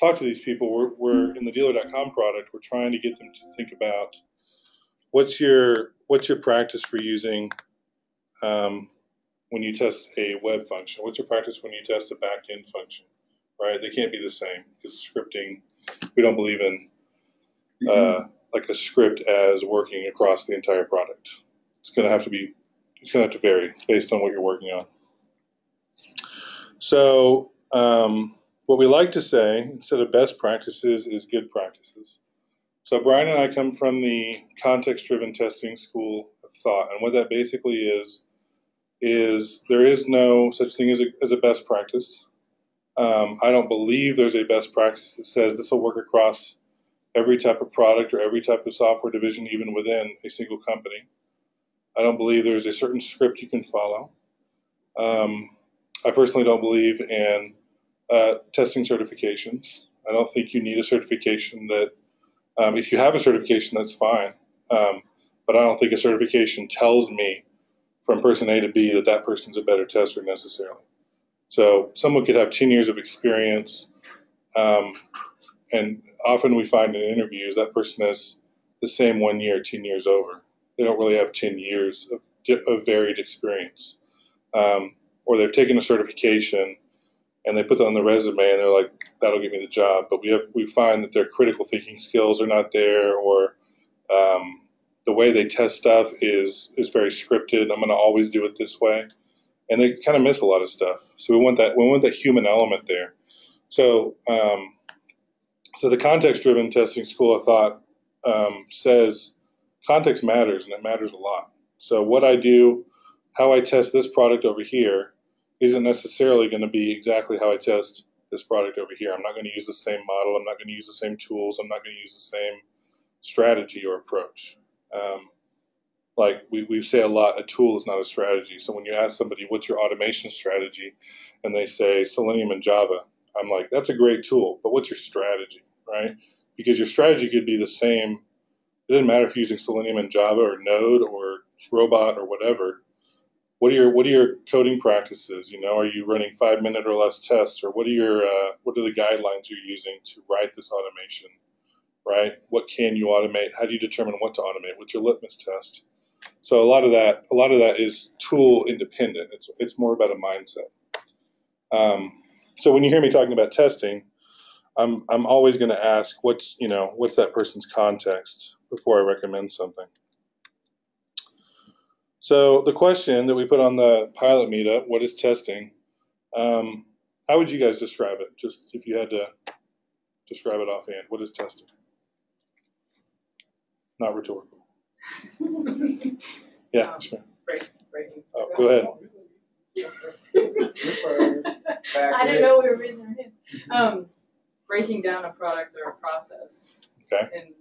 talk to these people, we're in the dealer.com product, we're trying to get them to think about what's your practice for using when you test a web function? What's your practice when you test a back-end function, right? They can't be the same because scripting, we don't believe in like a script as working across the entire product. It's going to have to vary based on what you're working on. So what we like to say, instead of best practices, is good practices. So Brian and I come from the context-driven testing school of thought, and what that basically is there is no such thing as a best practice. I don't believe there's a best practice that says this will work across every type of product or every type of software division, even within a single company. I don't believe there's a certain script you can follow. I personally don't believe in testing certifications. I don't think you need a certification that, if you have a certification, that's fine. But I don't think a certification tells me from person A to B that person's a better tester necessarily. So someone could have 10 years of experience, and often we find in interviews that person has the same 1 year, 10 years over. They don't really have 10 years of varied experience. Or they've taken a certification and they put that on the resume and they're like, that'll get me the job. But we find that their critical thinking skills are not there, or the way they test stuff is very scripted. I'm going to always do it this way. And they kind of miss a lot of stuff. So we want that human element there. So so the context-driven testing school of thought says context matters, and it matters a lot. So what I do, how I test this product over here, isn't necessarily going to be exactly how I test this product over here. I'm not going to use the same model. I'm not going to use the same tools. I'm not going to use the same strategy or approach. Like we say a lot, a tool is not a strategy. So when you ask somebody, what's your automation strategy? And they say Selenium and Java, I'm like, that's a great tool, but what's your strategy, right? Because your strategy could be the same. It doesn't matter if you're using Selenium and Java or Node or Robot or whatever. What are your coding practices? You know, are you running 5-minute or less tests, or what are the guidelines you're using to write this automation, right? What can you automate? How do you determine what to automate? What's your litmus test? So a lot of that is tool independent. It's more about a mindset. So when you hear me talking about testing, I'm always going to ask what's that person's context before I recommend something. So the question that we put on the pilot meetup, what is testing? How would you guys describe it? Just if you had to describe it offhand, what is testing? Not rhetorical. Yeah, sure. Breaking. Oh, go ahead. I didn't know we were raising our hands. Breaking down a product or a process. Okay. And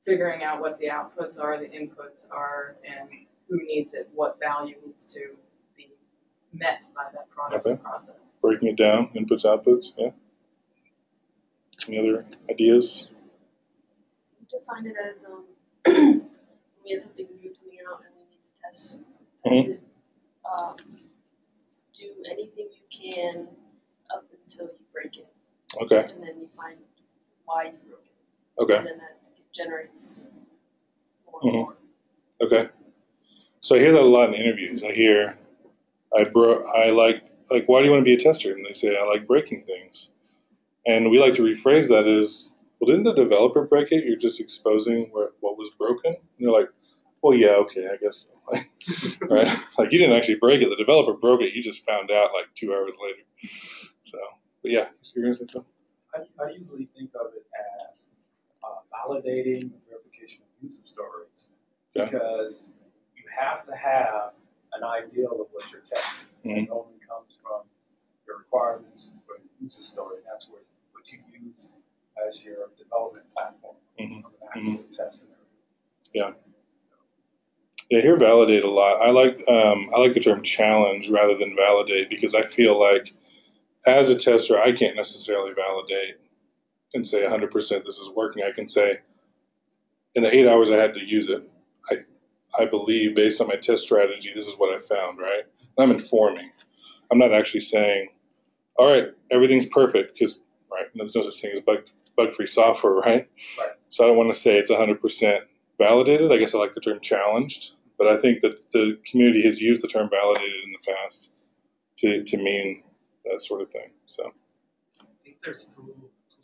figuring out what the outputs are, the inputs are, and who needs it, what value needs to be met by that product or process. Breaking it down, inputs, outputs, yeah. Any other ideas? Define it as we have something new coming out and we need to test it. Do anything you can up until you break it. Okay. And then you find why you broke it. Okay. And then that generates more and more. Okay. So I hear that a lot in interviews. I hear, I like, why do you want to be a tester? And they say, I like breaking things. And we like to rephrase that as, well, didn't the developer break it? You're just exposing what was broken? And they're like, well, yeah, okay, I guess so. Right? Like, you didn't actually break it. The developer broke it. You just found out like 2 hours later. So, but yeah, you're going to say something? I usually think of it as validating and verification of user stories. Okay. Because you have to have an ideal of what you're testing. It only comes from your requirements for the user story. That's what you use as your development platform from an actual test scenario. Yeah. Yeah, here validate a lot. I like the term challenge rather than validate, because I feel like as a tester, I can't necessarily validate and say 100% this is working. I can say in the 8 hours I had to use it, I believe based on my test strategy, this is what I found, right? And I'm informing. I'm not actually saying, all right, everything's perfect, because There's no such thing as bug-free software, right? Right. So I don't want to say it's 100% validated. I guess I like the term challenged, but I think that the community has used the term validated in the past to mean that sort of thing. So I think there's two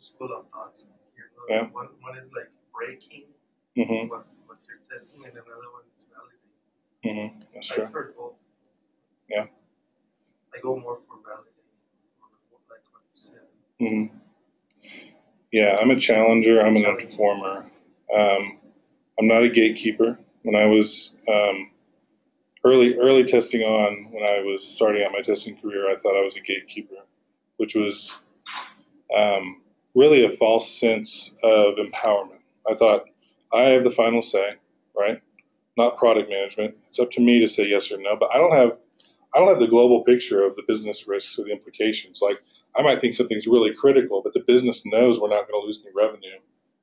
school of thoughts here. Yeah. One is like breaking mm-hmm. what you're testing, and another one is validating. Mm-hmm. That's true. I've heard both. Yeah. I go more for validating, like what you said. Mm-hmm. Yeah, I'm a challenger. I'm an informer. I'm not a gatekeeper. When I was early testing on, when I was starting out my testing career, I thought I was a gatekeeper, which was really a false sense of empowerment. I thought I have the final say, right? Not product management. It's up to me to say yes or no. But I don't have the global picture of the business risks or the implications. Like, I might think something's really critical, but the business knows we're not going to lose any revenue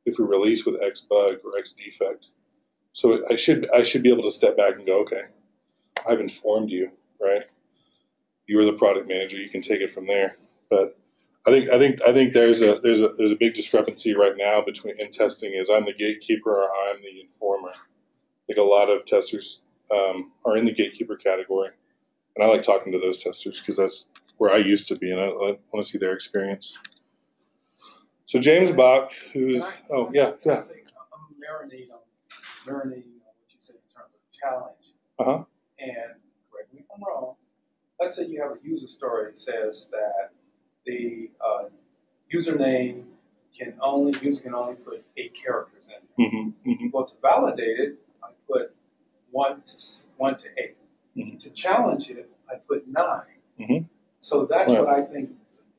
if we release with X bug or X defect. So I should be able to step back and go, okay, I've informed you, right? You are the product manager. You can take it from there. But I think there's a big discrepancy right now in testing is I'm the gatekeeper or I'm the informer. I think a lot of testers are in the gatekeeper category, and I like talking to those testers because that's where I used to be, and I want to see their experience. So James Bach, who's I'm marinating on what you said in terms of challenge. Uh-huh. And correct me if I'm wrong. Let's say you have a user story that says that the username user can only put 8 characters in there. Mm-hmm. Mm-hmm. Well, it's validated. I put 1 to 8. Mm-hmm. To challenge it, I put 9. Mm-hmm. So that's Right. what I think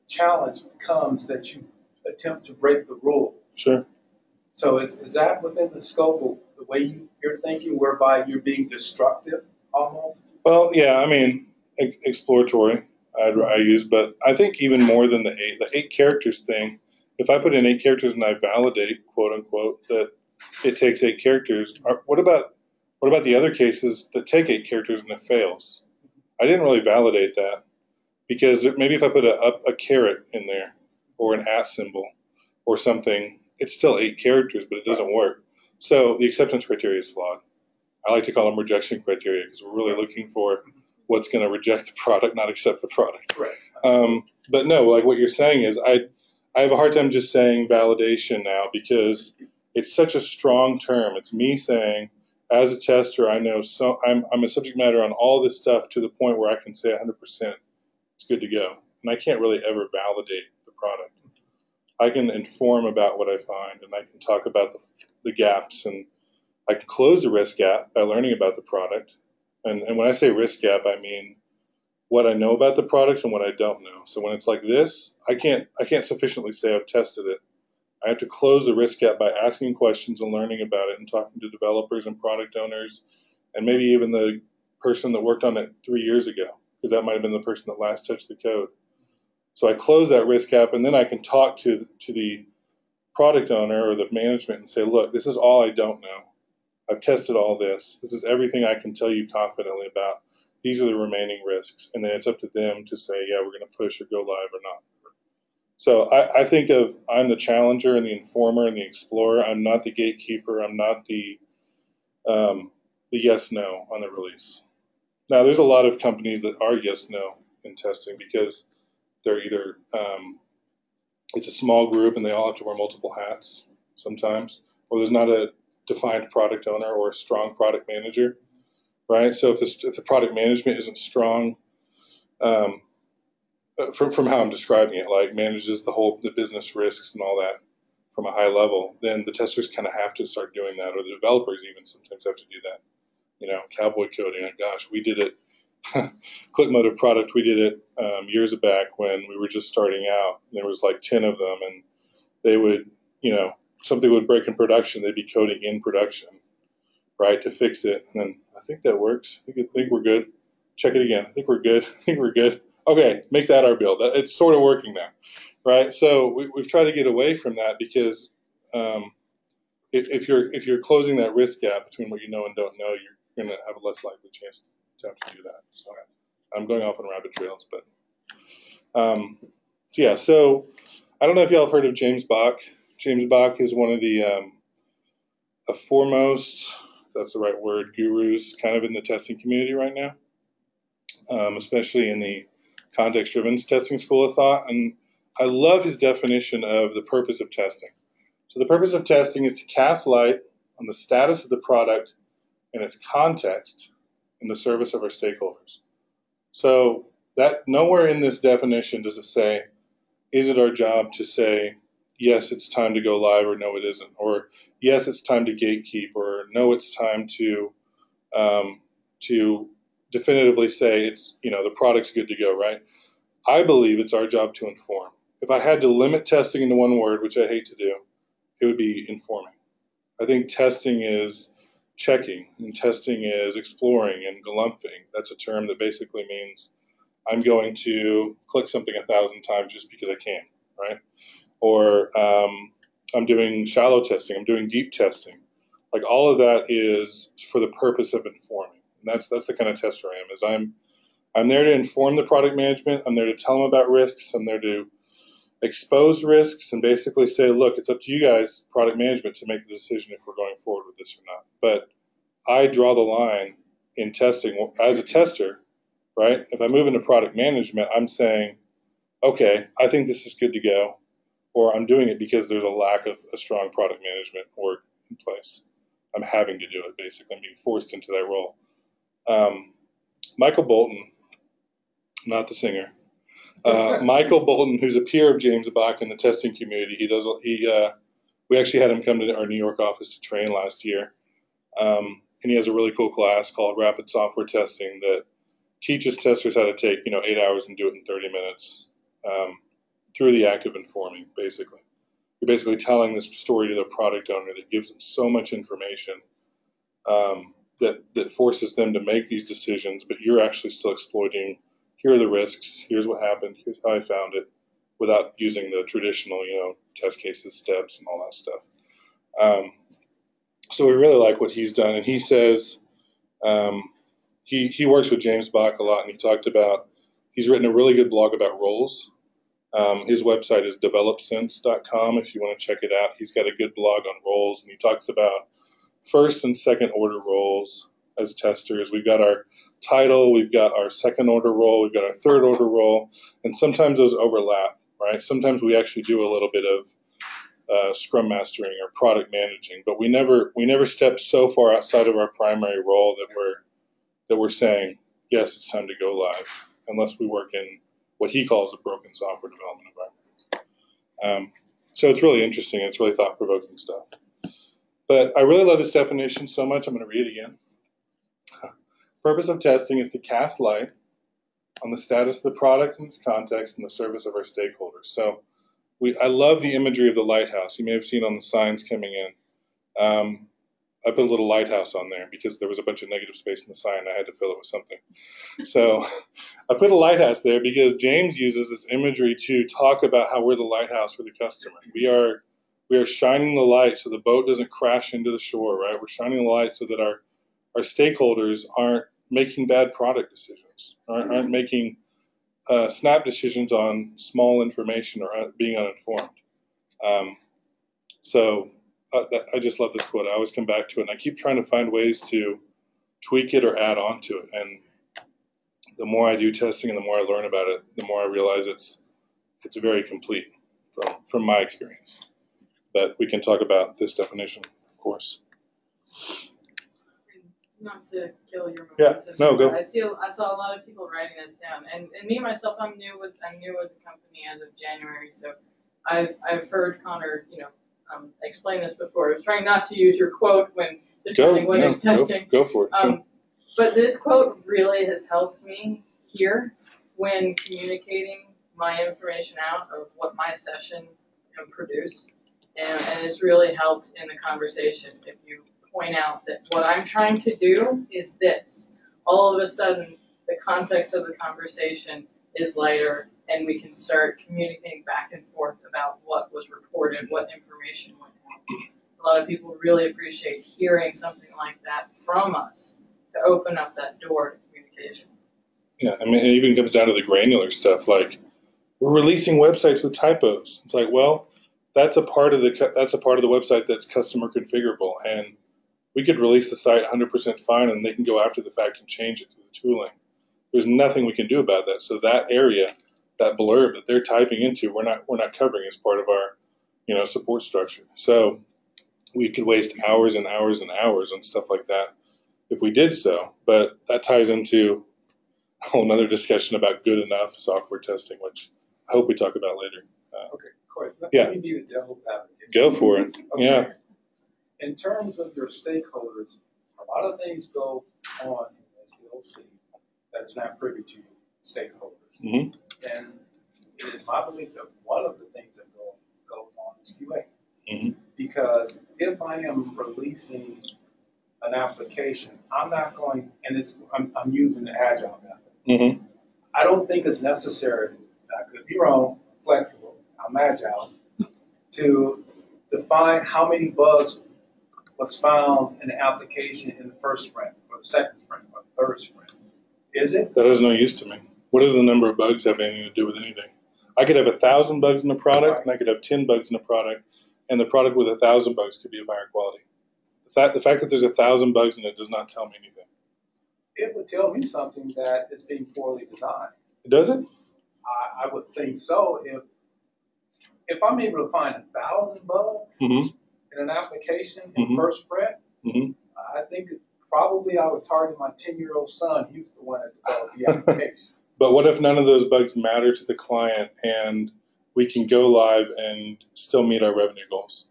challenge becomes, that you attempt to break the rules. Sure. So is that within the scope of the way you're thinking, whereby you're being destructive almost? Well, yeah, I mean, exploratory I use, but I think even more than the 8 characters thing, if I put in 8 characters and I validate, quote unquote, that it takes 8 characters, what about the other cases that take 8 characters and it fails? I didn't really validate that, because maybe if I put a caret in there or an @ symbol or something, it's still 8 characters, but it doesn't work. So the acceptance criteria is flawed. I like to call them rejection criteria, because we're really looking for what's going to reject the product, not accept the product. Right. But no, like what you're saying is, I have a hard time just saying validation now, because it's such a strong term. It's me saying, as a tester, I know I'm a subject matter on all this stuff to the point where I can say 100% it's good to go. And I can't really ever validate the product. I can inform about what I find, and I can talk about the gaps, and I can close the risk gap by learning about the product. And when I say risk gap, I mean what I know about the product and what I don't know. So when it's like this, I can't sufficiently say I've tested it. I have to close the risk gap by asking questions and learning about it and talking to developers and product owners, and maybe even the person that worked on it 3 years ago, because that might have been the person that last touched the code. So I close that risk gap, and then I can talk to the product owner or the management and say, look, this is all I don't know. I've tested all this. This is everything I can tell you confidently about. These are the remaining risks. And then it's up to them to say, yeah, we're going to push or go live or not. So I think I'm the challenger and the informer and the explorer. I'm not the gatekeeper. I'm not the yes-no on the release. Now, there's a lot of companies that are yes-no in testing, because they're either it's a small group and they all have to wear multiple hats sometimes, or there's not a defined product owner or a strong product manager, right? So if the product management isn't strong, from how I'm describing it, like manages the business risks and all that from a high level, then the testers kind of have to start doing that, or the developers even sometimes have to do that. Cowboy coding. Gosh, we did it. Click Motive product, we did it years back when we were just starting out. There was like 10 of them, and they would, something would break in production, they'd be coding in production, right, to fix it. And then, I think that works. I think we're good. Check it again. I think we're good. I think we're good. Okay, make that our build. It's sort of working now, right? So we've tried to get away from that, because if you're closing that risk gap between what you know and don't know, you're going to have a less likely chance to have to do that. So I'm going off on rabbit trails, but so I don't know if y'all have heard of James Bach. James Bach is one of the foremost, if that's the right word, gurus kind of in the testing community right now, especially in the context-driven testing school of thought. And I love his definition of the purpose of testing. So the purpose of testing is to cast light on the status of the product and its context in the service of our stakeholders. So that nowhere in this definition does it say, is it our job to say, yes, it's time to go live, or no, it isn't, or yes, it's time to gatekeep, or no, it's time to definitively say it's, the product's good to go, right? I believe it's our job to inform. If I had to limit testing into one word, which I hate to do, it would be informing. I think testing is checking, and testing is exploring and galumphing. That's a term that basically means I'm going to click something 1,000 times just because I can, right? Or I'm doing shallow testing, I'm doing deep testing. Like all of that is for the purpose of informing. And that's the kind of tester I am, is I'm there to inform the product management, I'm there to tell them about risks, I'm there to expose risks and basically say, look, it's up to you guys, product management, to make the decision if we're going forward with this or not. But I draw the line in testing as a tester, right? If I move into product management, I'm saying, okay, I think this is good to go, or I'm doing it because there's a lack of a strong product management org in place. I'm having to do it, basically. I'm being forced into that role. Michael Bolton, not the singer, Michael Bolton, who's a peer of James Bach in the testing community, we actually had him come to our New York office to train last year. And he has a really cool class called Rapid Software Testing that teaches testers how to take, 8 hours and do it in 30 minutes through the act of informing, basically. You're basically telling this story to the product owner that gives them so much information that forces them to make these decisions, but you're actually still exploiting, here are the risks, here's what happened, here's how I found it, without using the traditional, test cases, steps, and all that stuff. So we really like what he's done, and he says he works with James Bach a lot, and he talked about, he's written a really good blog about roles. His website is developsense.com if you want to check it out. He's got a good blog on roles, and he talks about first and second order roles as testers. We've got our title, we've got our second order role, we've got our third order role, and sometimes those overlap, right? Sometimes we actually do a little bit of scrum mastering or product managing, but we never step so far outside of our primary role that we're saying, yes, it's time to go live, unless we work in what he calls a broken software development environment. So it's really interesting. It's really thought-provoking stuff. But I really love this definition so much, I'm going to read it again. Purpose of testing is to cast light on the status of the product and its context in the service of our stakeholders. So I love the imagery of the lighthouse. You may have seen on the signs coming in. I put a little lighthouse on there because there was a bunch of negative space in the sign. I had to fill it with something. So I put a lighthouse there because James uses this imagery to talk about how we're the lighthouse for the customer. We are shining the light so the boat doesn't crash into the shore, right? We're shining the light so that our stakeholders aren't making bad product decisions, aren't making snap decisions on small information or being uninformed. I just love this quote. I always come back to it, and I keep trying to find ways to tweak it or add on to it. And the more I do testing and the more I learn about it, the more I realize it's very complete from my experience. But we can talk about this definition, of course. Not to kill your momentum. Yeah, no, go. I saw a lot of people writing this down, and me myself, I'm new with the company as of January, so I've heard Connor, explain this before. I was trying not to use your quote when determining when it's testing. Go for it. But this quote really has helped me here when communicating my information out of what my session produced, and it's really helped in the conversation. If you point out that what I'm trying to do is this, all of a sudden the context of the conversation is lighter, and we can start communicating back and forth about what was reported, what information went out. A lot of people really appreciate hearing something like that from us to open up that door to communication. Yeah, I mean, it even comes down to the granular stuff, like we're releasing websites with typos. It's like, well, that's a part of the website that's customer configurable, and we could release the site 100% fine, and they can go after the fact and change it through the tooling. There's nothing we can do about that. So that area, that blurb that they're typing into, we're not covering as part of our, support structure. So we could waste hours and hours and hours on stuff like that if we did so. But that ties into a whole nother discussion about good enough software testing, which I hope we talk about later. Okay, Corey, Yeah. let me be the devil's advocate. Go for it. Okay. Yeah. In terms of your stakeholders, a lot of things go on in SDLC that is not privy to stakeholders. Mm-hmm. And it is my belief that one of the things that goes on is QA. Mm-hmm. Because if I am releasing an application, I'm not going, and I'm using the agile method. Mm-hmm. I don't think it's necessary, I could be wrong, flexible, I'm agile, to define how many bugs was found in the application in the first sprint, or the second sprint, or the third sprint. Is it? That is no use to me. What does the number of bugs have anything to do with anything? I could have 1,000 bugs in a product, Right. and I could have 10 bugs in a product, and the product with 1,000 bugs could be of higher quality. The fact that there's 1,000 bugs in it does not tell me anything. It would tell me something that is being poorly designed. Does it? I would think so. If I'm able to find 1,000 bugs Mm-hmm. in an application in Mhm. first sprint, Mm-hmm. I think probably I would target my 10-year-old son. He's the one that developed the application. But what if none of those bugs matter to the client and we can go live and still meet our revenue goals?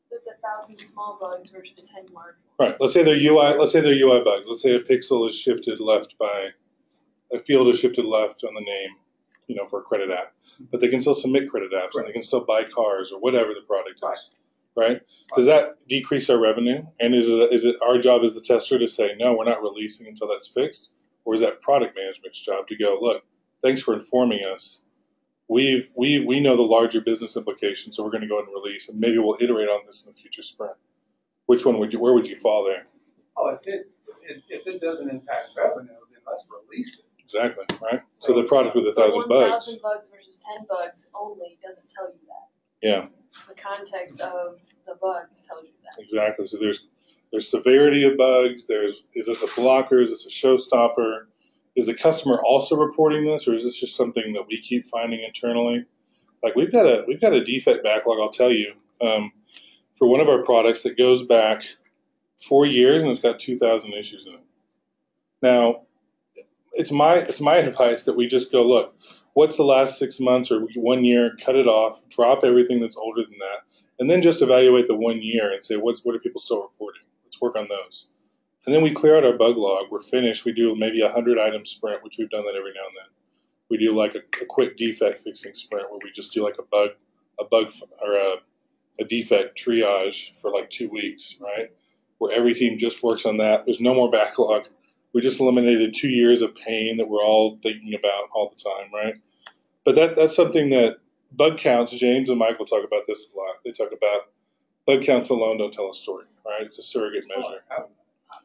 It's 1,000 small bugs versus 10 large ones. Right. Let's say they're UI. Let's say they're UI bugs. Let's say a pixel is shifted left by a field is shifted left on the name, for a credit app. But they can still submit credit apps and they can still buy cars or whatever the product is. Right? Does that decrease our revenue? And is it our job as the tester to say no, we're not releasing until that's fixed, or is that product management's job to go, look, thanks for informing us. We know the larger business implications, so we're going to go ahead and release, and maybe we'll iterate on this in the future sprint. Where would you fall there? Oh, if it doesn't impact revenue, then let's release it. Exactly, right? So the product with 1,000 bugs. 1,000 bugs versus 10 bugs only doesn't tell you that. Yeah. The context of the bugs tells you that. Exactly. So there's severity of bugs. Is this a blocker? Is this a showstopper? Is the customer also reporting this, or is this just something that we keep finding internally? Like we've got a defect backlog. I'll tell you, for one of our products that goes back 4 years and it's got 2,000 issues in it. Now, it's my advice that we just go, look, what's the last 6 months or 1 year? Cut it off. Drop everything that's older than that, and then just evaluate the 1 year and say what are people still reporting? Let's work on those. And then we clear out our bug log. We're finished. We do maybe a 100-item sprint, which we've done that every now and then. We do like a quick defect fixing sprint where we just do like a defect triage for like 2 weeks, right? Where every team just works on that. There's no more backlog. We just eliminated 2 years of pain that we're all thinking about all the time, right? But that's something that bug counts, James and Michael talk about this a lot. They talk about bug counts alone don't tell a story, right? It's a surrogate measure.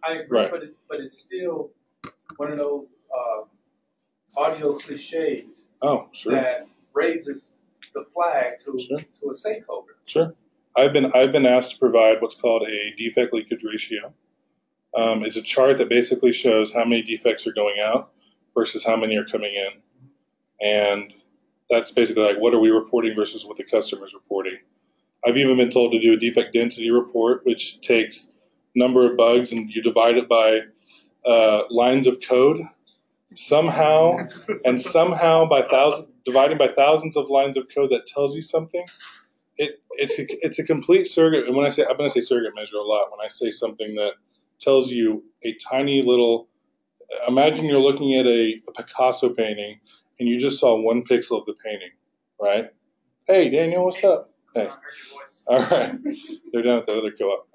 I agree, Right. but it's still one of those audio cliches Oh, sure. that raises the flag to Sure. a stakeholder. Sure. I've been asked to provide what's called a defect leakage ratio. It's a chart that basically shows how many defects are going out versus how many are coming in. And that's basically like what are we reporting versus what the customer's reporting. I've even been told to do a defect density report, which takes number of bugs and you divide it by lines of code. Somehow by dividing by thousands of lines of code that tells you something. It's a complete surrogate. And I'm going to say surrogate measure a lot when I say something that tells you a tiny little. Imagine you're looking at a Picasso painting and you just saw 1 pixel of the painting, right? Hey, Daniel, what's up? Hey. All right. They're down at the other co-op.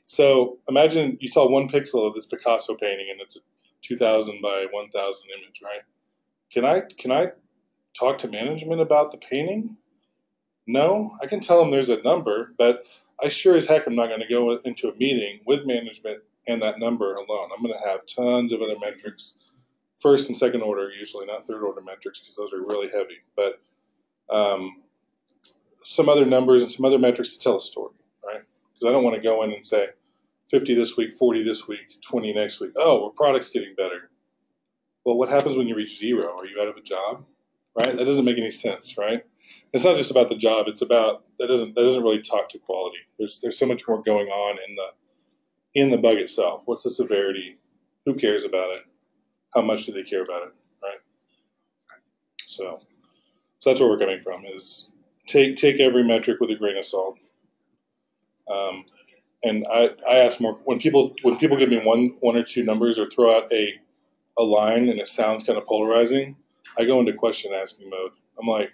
So imagine you saw 1 pixel of this Picasso painting and it's a 2,000 by 1,000 image, right? Can I talk to management about the painting? No, I can tell them there's a number, but I sure as heck am not going to go into a meeting with management and that number alone. I'm going to have tons of other metrics first and second order usually, not third order metrics because those are really heavy. But some other numbers and some other metrics to tell a story, right? Because I don't want to go in and say 50 this week, 40 this week, 20 next week. Oh, well, product's getting better. Well, what happens when you reach 0? Are you out of a job? Right? That doesn't make any sense, right? It's not just about the job. It's about that doesn't really talk to quality. There's so much more going on in the bug itself. What's the severity? Who cares about it? How much do they care about it? Right? So that's where we're coming from. Is take every metric with a grain of salt. And I ask more when people give me one or two numbers or throw out a line and it sounds kind of polarizing. I go into question asking mode. I'm like,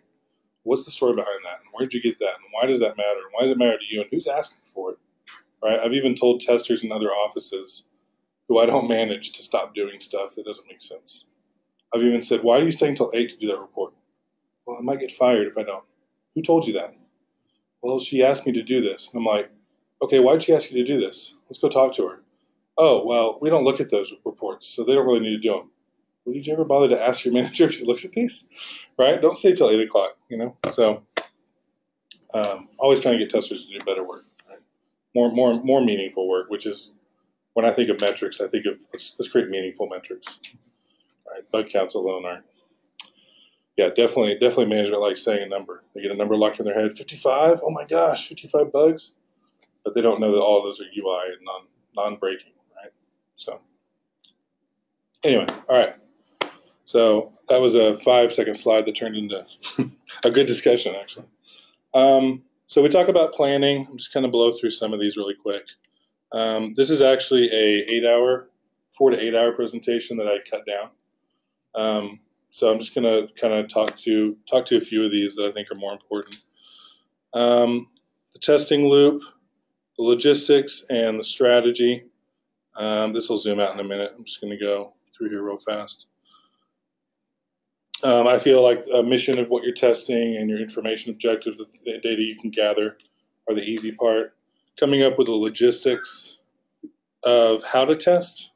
what's the story behind that? And where'd you get that? And why does that matter? And why does it matter to you? And who's asking for it? Right? I've even told testers in other offices who I don't manage to stop doing stuff that doesn't make sense. I've even said, why are you staying till 8 to do that report? Well, I might get fired if I don't. Who told you that? Well, she asked me to do this. And I'm like, okay, why'd she ask you to do this? Let's go talk to her. Oh, well, we don't look at those reports, so they don't really need to do them. Well, did you ever bother to ask your manager if he looks at these? Right? Don't stay till 8 o'clock, So always trying to get testers to do better work. Right? More meaningful work, which is when I think of metrics, I think of let's create meaningful metrics. Right? Bug counts alone aren't. Yeah, definitely management likes saying a number. They get a number locked in their head, 55? Oh my gosh, 55 bugs? But they don't know that all of those are UI and non-breaking, right? So anyway, all right. So that was a 5-second slide that turned into a good discussion, actually. So we talk about planning. I'm just kind of blow through some of these really quick. This is actually a 4 to 8 hour presentation that I cut down. So I'm just going to kind of talk to a few of these that I think are more important. The testing loop, the logistics, and the strategy. This will zoom out in a minute. I'm just going to go through here real fast. I feel like a mission of what you're testing and your information objectives, the data you can gather, are the easy part. Coming up with the logistics of how to test,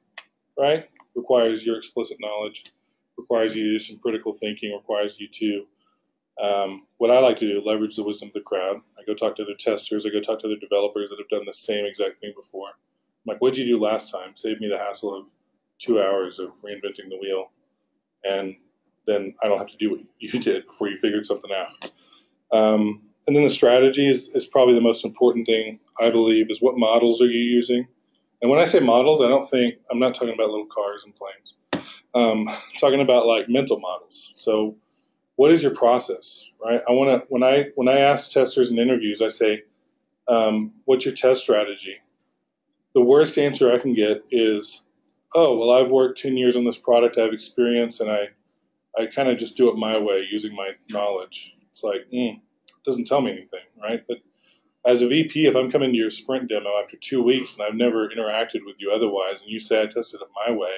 right, requires your explicit knowledge, requires you to do some critical thinking, requires you to, what I like to do, leverage the wisdom of the crowd. I go talk to other testers. I go talk to other developers that have done the same exact thing before. I'm like, what'd you do last time? Save me the hassle of 2 hours of reinventing the wheel. And then I don't have to do what you did before you figured something out. And then the strategy is probably the most important thing, I believe, is what models are you using? And when I say models, I'm not talking about little cars and planes. I'm talking about like mental models. So what is your process, right? when I ask testers in interviews, I say, what's your test strategy? The worst answer I can get is, oh, well, I've worked 10 years on this product, I have experience, and I kind of just do it my way using my knowledge. It's like, doesn't tell me anything, right? But as a VP, if I'm coming to your sprint demo after 2 weeks and I've never interacted with you otherwise, and you say I tested it my way,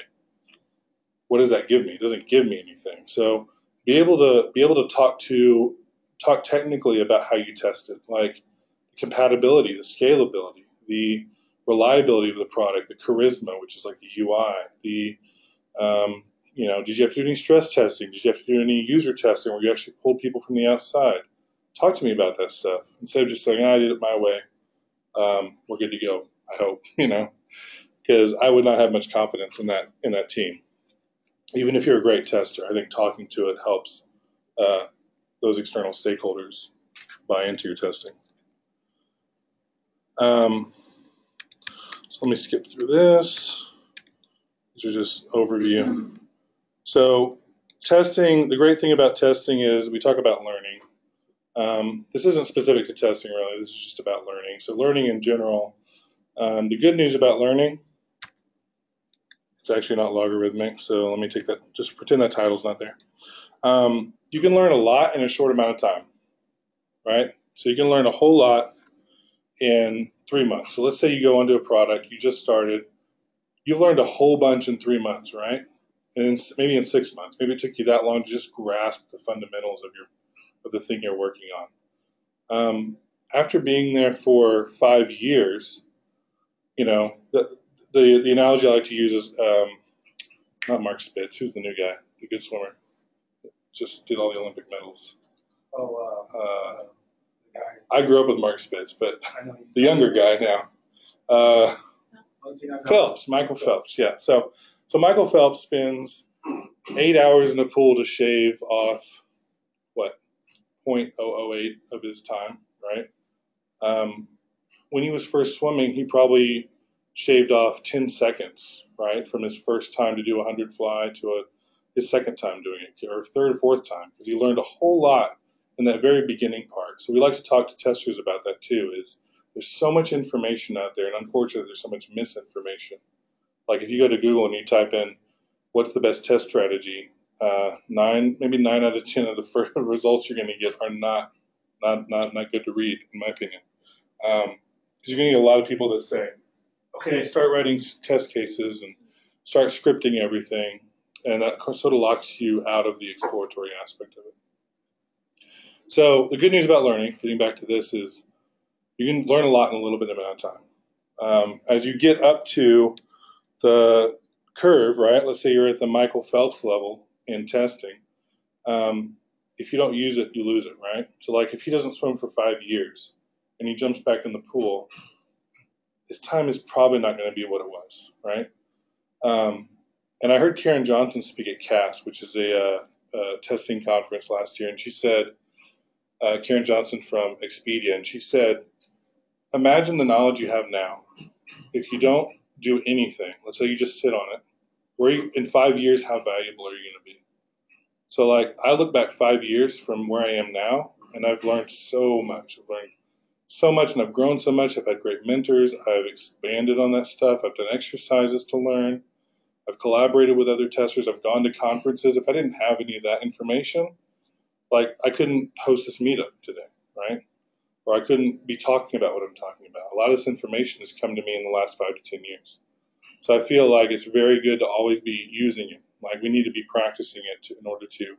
what does that give me? It doesn't give me anything. So be able to talk technically about how you test it, like the compatibility, the scalability, the reliability of the product, the charisma, which is like the UI, the did you have to do any stress testing? Did you have to do any user testing where you actually pulled people from the outside? Talk to me about that stuff instead of just saying, I did it my way. We're good to go, I hope, because I would not have much confidence in that team. Even if you're a great tester, I think talking to it helps those external stakeholders buy into your testing. So let me skip through this. These are just overview. So testing, the great thing about testing is we talk about learning. This isn't specific to testing, really. This is just about learning. So learning in general. The good news about learning, it's actually not logarithmic. So let me take that, just pretend that title's not there. You can learn a lot in a short amount of time, right? So you can learn a whole lot in 3 months. So let's say you go into a product, you just started, you've learned a whole bunch in 3 months, right? And maybe in 6 months. Maybe it took you that long to just grasp the fundamentals of the thing you're working on. After being there for 5 years, the analogy I like to use is not Mark Spitz. Who's the new guy? The good swimmer. Just did all the Olympic medals. The guy. I grew up with Mark Spitz, but I know the younger guy now. Phelps, Michael Phelps. Phelps, yeah. So Michael Phelps spends 8 hours in a pool to shave off, what, 0.008 of his time, right? When he was first swimming, he probably shaved off 10 seconds, right, from his first time to do a 100 fly to his second time doing it, or third or fourth time, because he learned a whole lot in that very beginning part. So we like to talk to testers about that too, is there's so much information out there, and unfortunately there's so much misinformation. Like if you go to Google and you type in, what's the best test strategy, maybe 9 out of 10 of the first results you're going to get are not good to read, in my opinion. Because you're going to get a lot of people that say, okay, start writing test cases and start scripting everything, and that sort of locks you out of the exploratory aspect of it. So the good news about learning, getting back to this, is you can learn a lot in a little bit amount of time. As you get up to the curve, right, let's say you're at the Michael Phelps level in testing, if you don't use it, you lose it, right? So like if he doesn't swim for 5 years and he jumps back in the pool, his time is probably not going to be what it was, right? And I heard Karen Johnson speak at CAST, which is a testing conference last year, and she said, Karen Johnson from Expedia, and she said, imagine the knowledge you have now. If you don't do anything, let's say you just sit on it, in 5 years, how valuable are you going to be? So like, I look back 5 years from where I am now, and I've learned so much. I've learned so much, and I've grown so much. I've had great mentors. I've expanded on that stuff. I've done exercises to learn. I've collaborated with other testers. I've gone to conferences. If I didn't have any of that information, like I couldn't host this meetup today, right? Or I couldn't be talking about what I'm talking about. A lot of this information has come to me in the last 5 to 10 years. So I feel like it's very good to always be using it. Like we need to be practicing it in order to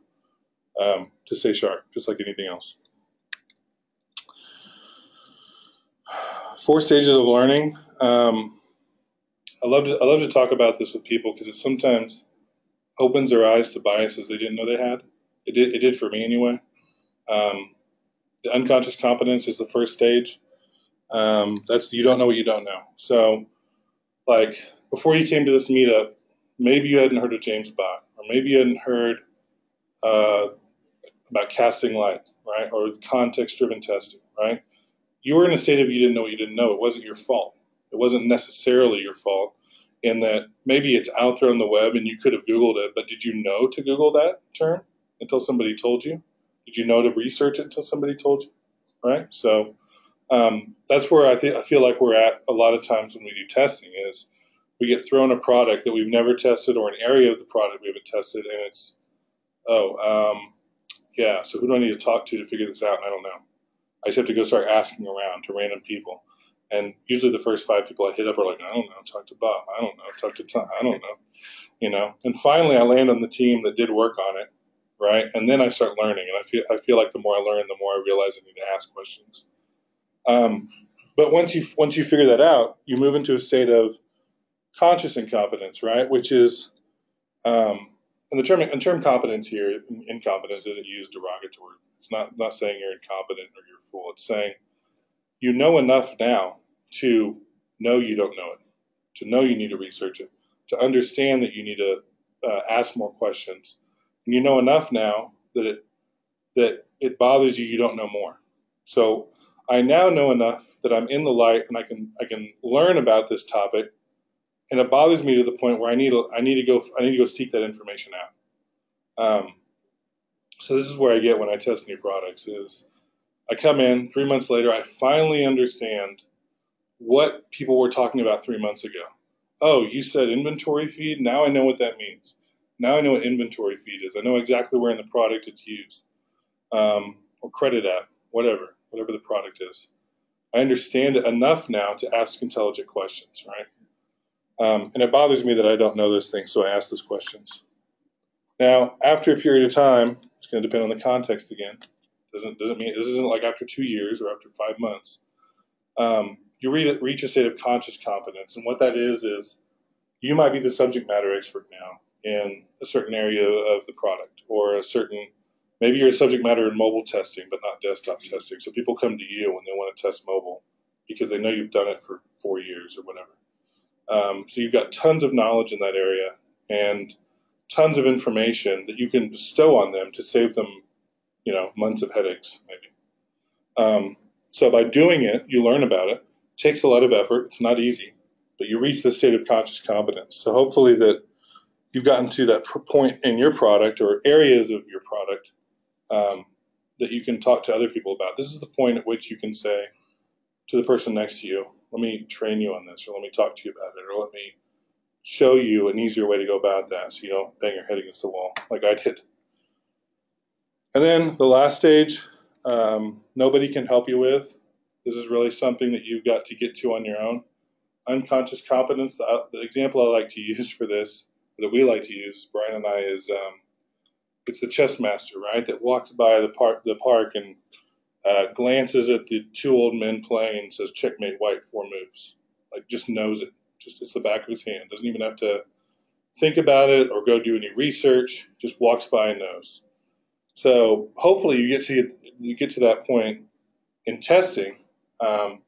stay sharp, just like anything else. 4 stages of learning. I love to talk about this with people because it sometimes opens their eyes to biases they didn't know they had. It did for me anyway. The unconscious competence is the first stage. That's you don't know what you don't know. So, like before you came to this meetup, maybe you hadn't heard of James Bott, or maybe you hadn't heard about casting light, right, or context-driven testing, right? You were in a state of you didn't know what you didn't know. It wasn't your fault. It wasn't necessarily your fault in that maybe it's out there on the web and you could have Googled it, but did you know to Google that term until somebody told you? Did you know to research it until somebody told you, right? So that's where I feel like we're at a lot of times when we do testing is we get thrown a product that we've never tested or an area of the product we haven't tested, and it's, yeah, so who do I need to talk to figure this out? And I don't know. I just have to go start asking around to random people. And usually the first 5 people I hit up are like, I don't know, talk to Bob. I don't know, talk to Tom. I don't know, And finally I land on the team that did work on it, right? And then I start learning. And I feel like the more I learn, the more I realize I need to ask questions. But once you figure that out, you move into a state of conscious incompetence, right? Which is, and the term competence here, incompetence isn't used derogatory. It's not saying you're incompetent or you're a fool. It's saying you know enough now to know you don't know it, to know you need to research it, to understand that you need to ask more questions. And you know enough now that it bothers you don't know more. So I now know enough that I'm in the light and I can learn about this topic, and it bothers me to the point where I need to go seek that information out. So this is where I get when I test new products is I come in 3 months later, I finally understand what people were talking about 3 months ago. Oh, you said inventory feed? Now I know what that means. Now I know what inventory feed is. I know exactly where in the product it's used. Or credit app, whatever the product is. I understand it enough now to ask intelligent questions, right? And it bothers me that I don't know those things, so I ask those questions. Now, after a period of time, it's going to depend on the context again. Doesn't mean this isn't like after 2 years or after 5 months. You reach a state of conscious competence, and what that is you might be the subject matter expert now, in a certain area of the product, or a certain, maybe you're a subject matter in mobile testing, but not desktop testing. So people come to you when they want to test mobile because they know you've done it for 4 years or whatever. So you've got tons of knowledge in that area and tons of information that you can bestow on them to save them, months of headaches, maybe. So by doing it, you learn about it. It takes a lot of effort. It's not easy, but you reach the state of conscious competence. So hopefully that you've gotten to that point in your product or areas of your product that you can talk to other people about. This is the point at which you can say to the person next to you, let me train you on this, or let me talk to you about it, or let me show you an easier way to go about that so you don't bang your head against the wall like I did. And then the last stage, nobody can help you with. This is really something that you've got to get to on your own. Unconscious competence, the example I like to use for this, that we like to use, Brian and I, is it's the chess master, right, that walks by the park and glances at the two old men playing and says, checkmate white, 4 moves. Like, just knows it. Just, it's the back of his hand. Doesn't even have to think about it or go do any research. Just walks by and knows. So hopefully you get to that point in testing. I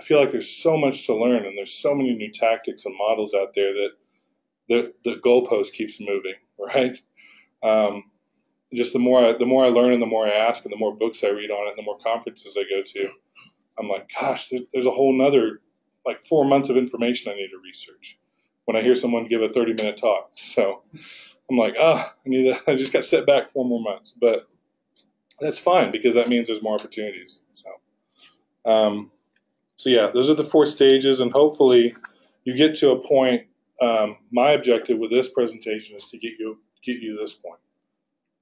feel like there's so much to learn, and there's so many new tactics and models out there that the goalpost keeps moving, right? Just the more I learn and the more I ask and the more books I read on it and the more conferences I go to, I'm like, gosh, there's a whole nother, like, 4 months of information I need to research when I hear someone give a 30-minute talk. So I'm like, I just got set back 4 more months. But that's fine because that means there's more opportunities. So yeah, those are the 4 stages, and hopefully you get to a point. My objective with this presentation is to get you to this point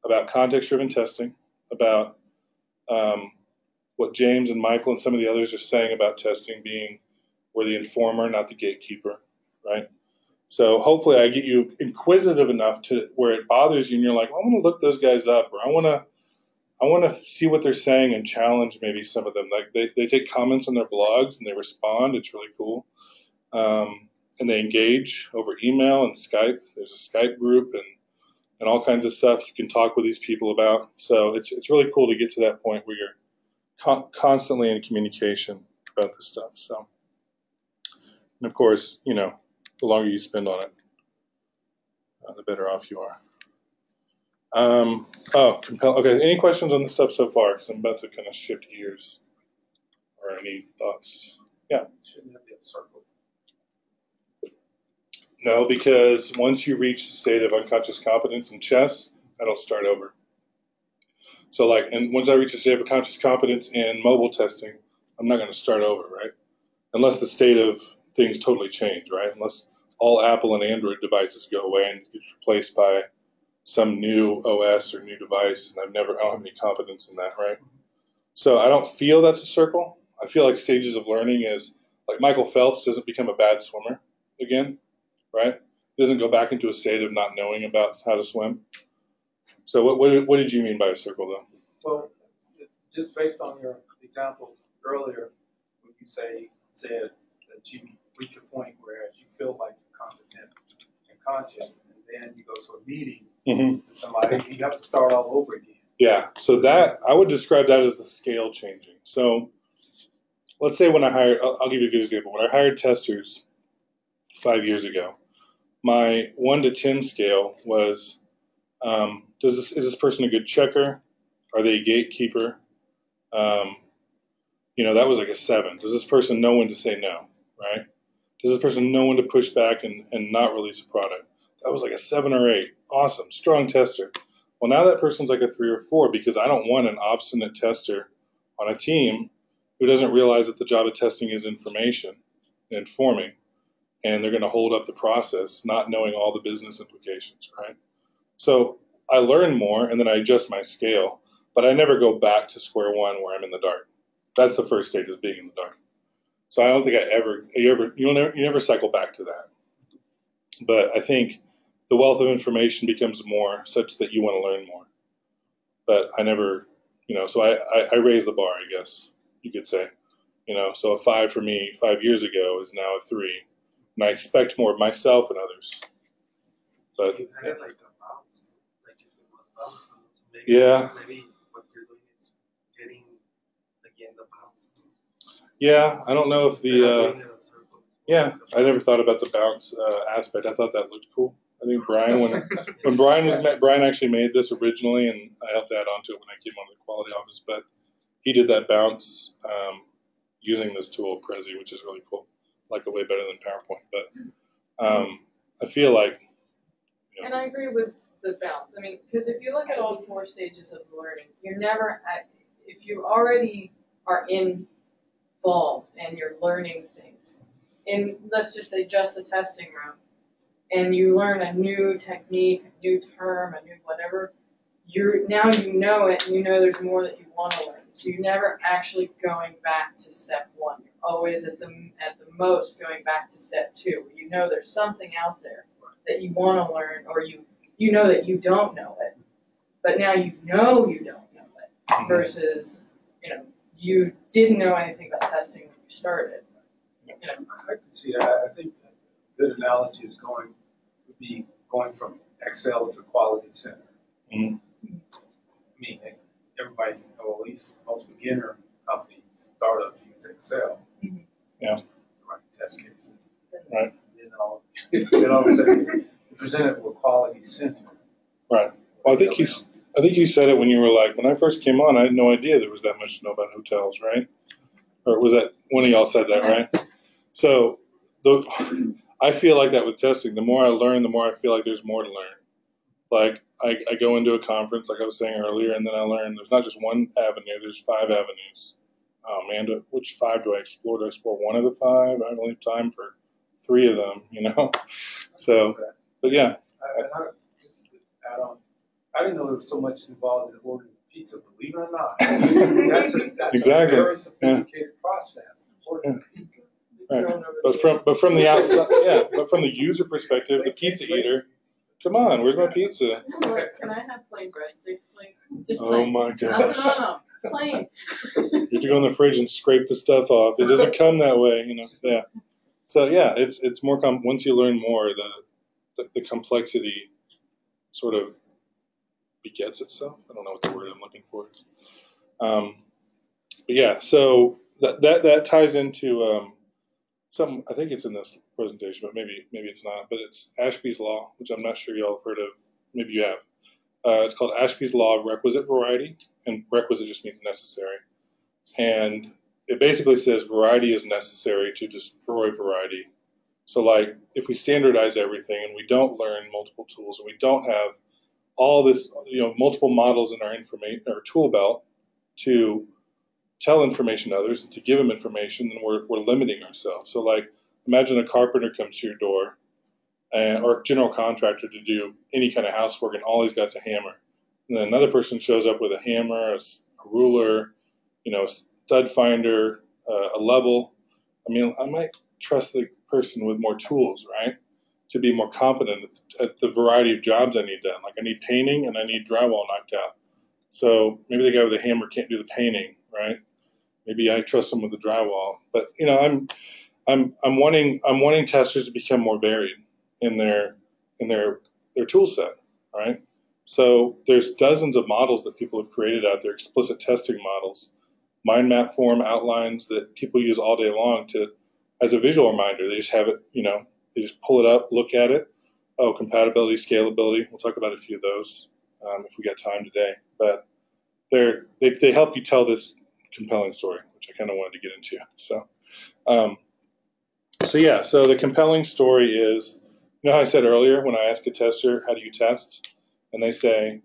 about context-driven testing, about what James and Michael and some of the others are saying about testing being we're the informer, not the gatekeeper, right? So hopefully I get you inquisitive enough to where it bothers you and you're like, well, I want to look those guys up, or I want to see what they're saying and challenge maybe some of them. Like they take comments on their blogs and they respond. It's really cool. And they engage over email and Skype. There's a Skype group and all kinds of stuff you can talk with these people about. So it's really cool to get to that point where you're constantly in communication about this stuff. So, and of course, the longer you spend on it, the better off you are. Okay, any questions on this stuff so far? Because I'm about to kind of shift gears. Or any thoughts? Yeah. Shouldn't that be a circle? No, because once you reach the state of unconscious competence in chess, I don't start over. So and once I reach the state of conscious competence in mobile testing, I'm not going to start over, right? Unless the state of things totally change, right? Unless all Apple and Android devices go away and gets replaced by some new OS or new device, and I don't have any competence in that, right? So I don't feel that's a circle. I feel like stages of learning is like Michael Phelps doesn't become a bad swimmer again, right? He doesn't go back into a state of not knowing about how to swim. So what did you mean by a circle, though? Well, just based on your example earlier, when you said that you reach a point where you feel like you're competent and conscious, and then you go to a meeting with somebody, you have to start all over again. Yeah, so that I would describe that as the scale changing. So let's say when I hired, I'll give you a good example. When I hired testers 5 years ago, my 1 to 10 scale was, is this person a good checker? Are they a gatekeeper? That was like a 7. Does this person know when to say no, right? Does this person know when to push back and not release a product? That was like a 7 or 8. Awesome, strong tester. Well, now that person's like a 3 or 4 because I don't want an obstinate tester on a team who doesn't realize that the job of testing is information, informing, and they're going to hold up the process, not knowing all the business implications, right? So I learn more, and then I adjust my scale, but I never go back to square one where I'm in the dark. That's the first stage, is being in the dark. So I don't think you never cycle back to that. But I think the wealth of information becomes more such that you want to learn more. But I never, so I raise the bar, I guess you could say. So a 5 for me 5 years ago is now a 3. And I expect more of myself and others. But You had like a bounce, like if it was bounce, so maybe maybe what you're doing is getting again the bounce. yeah, I don't know if Instead of the doing it in a circle, it's more yeah, like a I never thought about the bounce aspect. I thought that looked cool. I think Brian, when Brian was met, Brian actually made this originally, and I helped add on to it when I came on the quality office. But he did that bounce using this tool, Prezi, which is really cool. I like it way better than PowerPoint. But I feel like, you know, And I agree with the bounce. I mean, because if you look at all 4 stages of learning, you're never at, if you already are involved and you're learning things, in, let's just say, just the testing room, and you learn a new technique, a new term, a new whatever, now you know it, and you know there's more that you want to learn. So you're never actually going back to step 1. You're always at the most going back to step 2. You know there's something out there that you want to learn, or you know that you don't know it, but now you know you don't know it, versus, you didn't know anything about testing when you started. I could see that. I think a good analogy would be going from Excel to Quality Center. Mhm. I mean, everybody, or at least most beginner companies, startups use Excel. Mhm. Yeah. To write test cases. Right. Then all of a sudden, you're presented with Quality Center. Right. Well, I think you said it when you were like, when I first came on, I had no idea there was that much to know about hotels, right? Or was that one of y'all said that, right? So I feel like that with testing. The more I learn, the more I feel like there's more to learn. Like I go into a conference, like I was saying earlier, and then I learn there's not just one avenue, there's 5 avenues. Oh man, which 5 do I explore? Do I explore one of the 5? I don't have time for 3 of them, So, but yeah. Just to add on, I didn't know there was so much involved in ordering pizza, believe it or not. That's Exactly. a very sophisticated process. Ordering pizza. Right. But from the outside, yeah. But from the user perspective, the pizza eater, come on, where's my pizza? Can I have plain breadsticks, please? Just Oh plain. my gosh! No. Plain. You have to go in the fridge and scrape the stuff off. It doesn't come that way, Yeah. So yeah, it's more once you learn more, the complexity sort of begets itself. I don't know what the word I'm looking for is. But yeah, so that ties into something. I think it's in this presentation, but maybe it's not. But it's Ashby's Law, which I'm not sure y'all have heard of. Maybe you have. It's called Ashby's Law of Requisite Variety, and requisite just means necessary. And it basically says variety is necessary to destroy variety. So like if we standardize everything and we don't learn multiple tools and we don't have all this, multiple models in our tool belt to tell information to others and to give them information, then we're limiting ourselves. So like imagine a carpenter comes to your door or a general contractor to do any kind of housework, and all he's got is a hammer. And then another person shows up with a hammer, a ruler, a stud finder, a level. I mean, I might trust the person with more tools, right, to be more competent at the variety of jobs I need done. Like I need painting and I need drywall knocked out. So maybe the guy with the hammer can't do the painting, right? Maybe I trust him with the drywall. But I'm wanting testers to become more varied in their tool set, right? So there's dozens of models that people have created out there, explicit testing models, mind map form outlines that people use all day long as a visual reminder. They just have it, they just pull it up, look at it. Oh, compatibility, scalability. We'll talk about a few of those if we got time today. But they help you tell this compelling story, which I kind of wanted to get into. So the compelling story is, how I said earlier when I ask a tester, how do you test? And they say,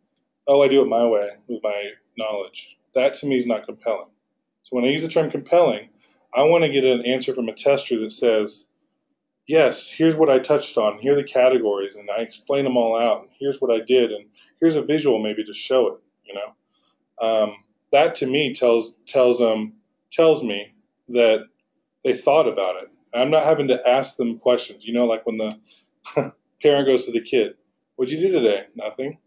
oh, I do it my way with my knowledge. That to me is not compelling. So when I use the term compelling, I want to get an answer from a tester that says, yes, here's what I touched on, here are the categories, and I explain them all out, and here's what I did, and here's a visual maybe to show it, that to me tells me that they thought about it. I'm not having to ask them questions, like when the parent goes to the kid, what'd you do today? Nothing.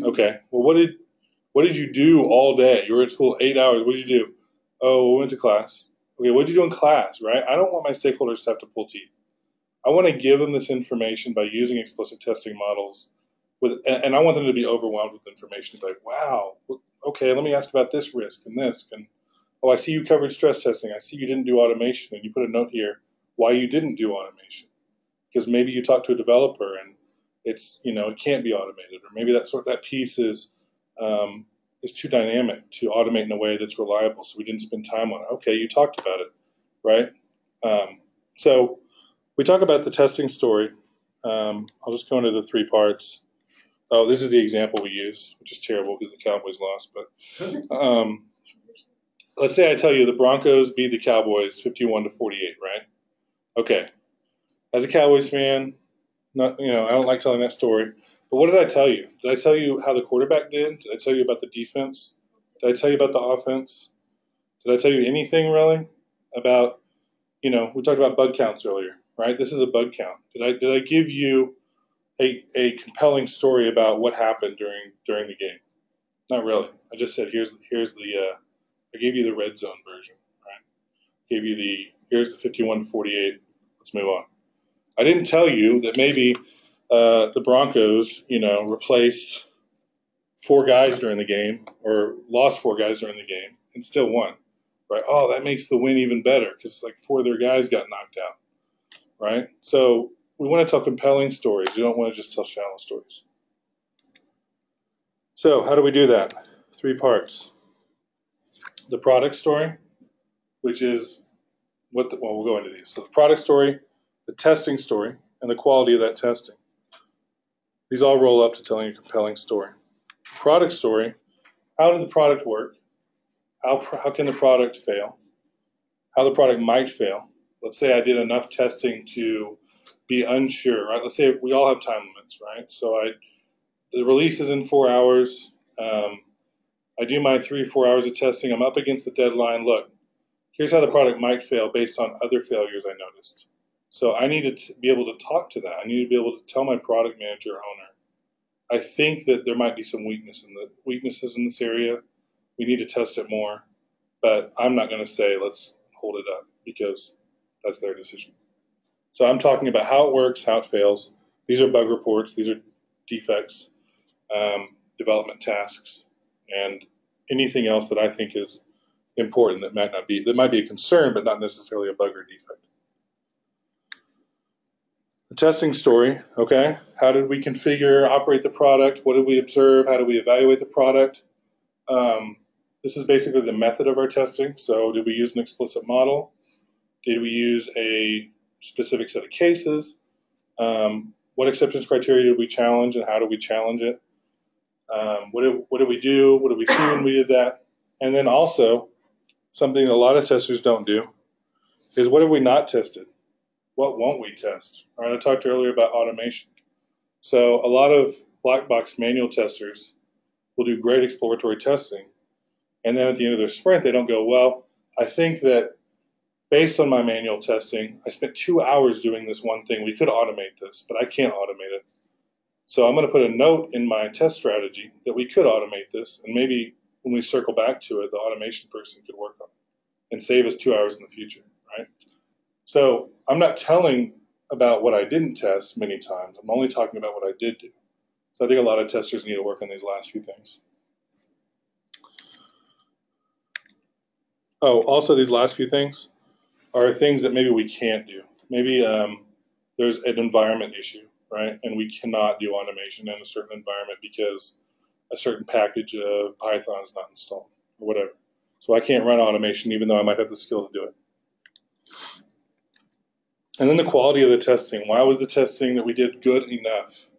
Okay, well, what did you do all day? You were at school 8 hours. What did you do? Oh, we went to class. Okay, what did you do in class, right? I don't want my stakeholders to have to pull teeth. I want to give them this information by using explicit testing models and I want them to be overwhelmed with information. Like, wow, okay, let me ask about this risk and this. And, oh, I see you covered stress testing. I see you didn't do automation. And you put a note here why you didn't do automation. Because maybe you talked to a developer and it's, it can't be automated. Or maybe that piece is too dynamic to automate in a way that's reliable. So we didn't spend time on it. Okay, you talked about it, right? So we talk about the testing story. I'll just go into the 3 parts. Oh, this is the example we use, which is terrible because the Cowboys lost. But let's say I tell you the Broncos beat the Cowboys 51-48, right? Okay. As a Cowboys fan, I don't like telling that story. But what did I tell you? Did I tell you how the quarterback did? Did I tell you about the defense? Did I tell you about the offense? Did I tell you anything really about, we talked about bug counts earlier, right? This is a bug count. Did I give you a compelling story about what happened during the game? Not really. I just said here's the I gave you the red zone version, right? Gave you here's the 51-48. Let's move on. I didn't tell you that maybe the Broncos, replaced 4 guys during the game or lost 4 guys during the game and still won, right? Oh, that makes the win even better because 4 of their guys got knocked out, right? So we want to tell compelling stories. We don't want to just tell shallow stories. So how do we do that? 3 parts. The product story, which is we'll go into these. So the product story, the testing story, and the quality of that testing. These all roll up to telling a compelling story. The product story, how did the product work? How can the product fail? How the product might fail. Let's say I did enough testing to be unsure, right? Let's say we all have time limits, right? So the release is in 4 hours. I do my 3 or 4 hours of testing. I'm up against the deadline. Look, here's how the product might fail based on other failures I noticed. So I need to be able to talk to that. I need to be able to tell my product manager or owner, I think that there might be some weaknesses in this area. We need to test it more. But I'm not going to say let's hold it up because that's their decision. So I'm talking about how it works, how it fails. These are bug reports. These are defects, development tasks, and anything else that I think is important that might be a concern, but not necessarily a bug or defect. The testing story, okay? How did we configure, operate the product? What did we observe? How did we evaluate the product? This is basically the method of our testing. So did we use an explicit model? Did we use a specific set of cases? What acceptance criteria did we challenge and how did we challenge it? What did we do? What did we see when we did that? And then also, something a lot of testers don't do is what have we not tested? What won't we test? All right, I talked earlier about automation. So a lot of black box manual testers will do great exploratory testing, and then at the end of their sprint, they don't go, well, I think that based on my manual testing, I spent 2 hours doing this one thing. We could automate this, but I can't automate it. So I'm going to put a note in my test strategy that we could automate this, and maybe when we circle back to it, the automation person could work on it and save us 2 hours in the future, right? So I'm not telling about what I didn't test many times. I'm only talking about what I did do. So I think a lot of testers need to work on these last few things. Oh, also these last few things are things that maybe we can't do. Maybe there's an environment issue, right? And we cannot do automation in a certain environment because a certain package of Python is not installed or whatever. So I can't run automation even though I might have the skill to do it. And then the quality of the testing. Why was the testing that we did good enough?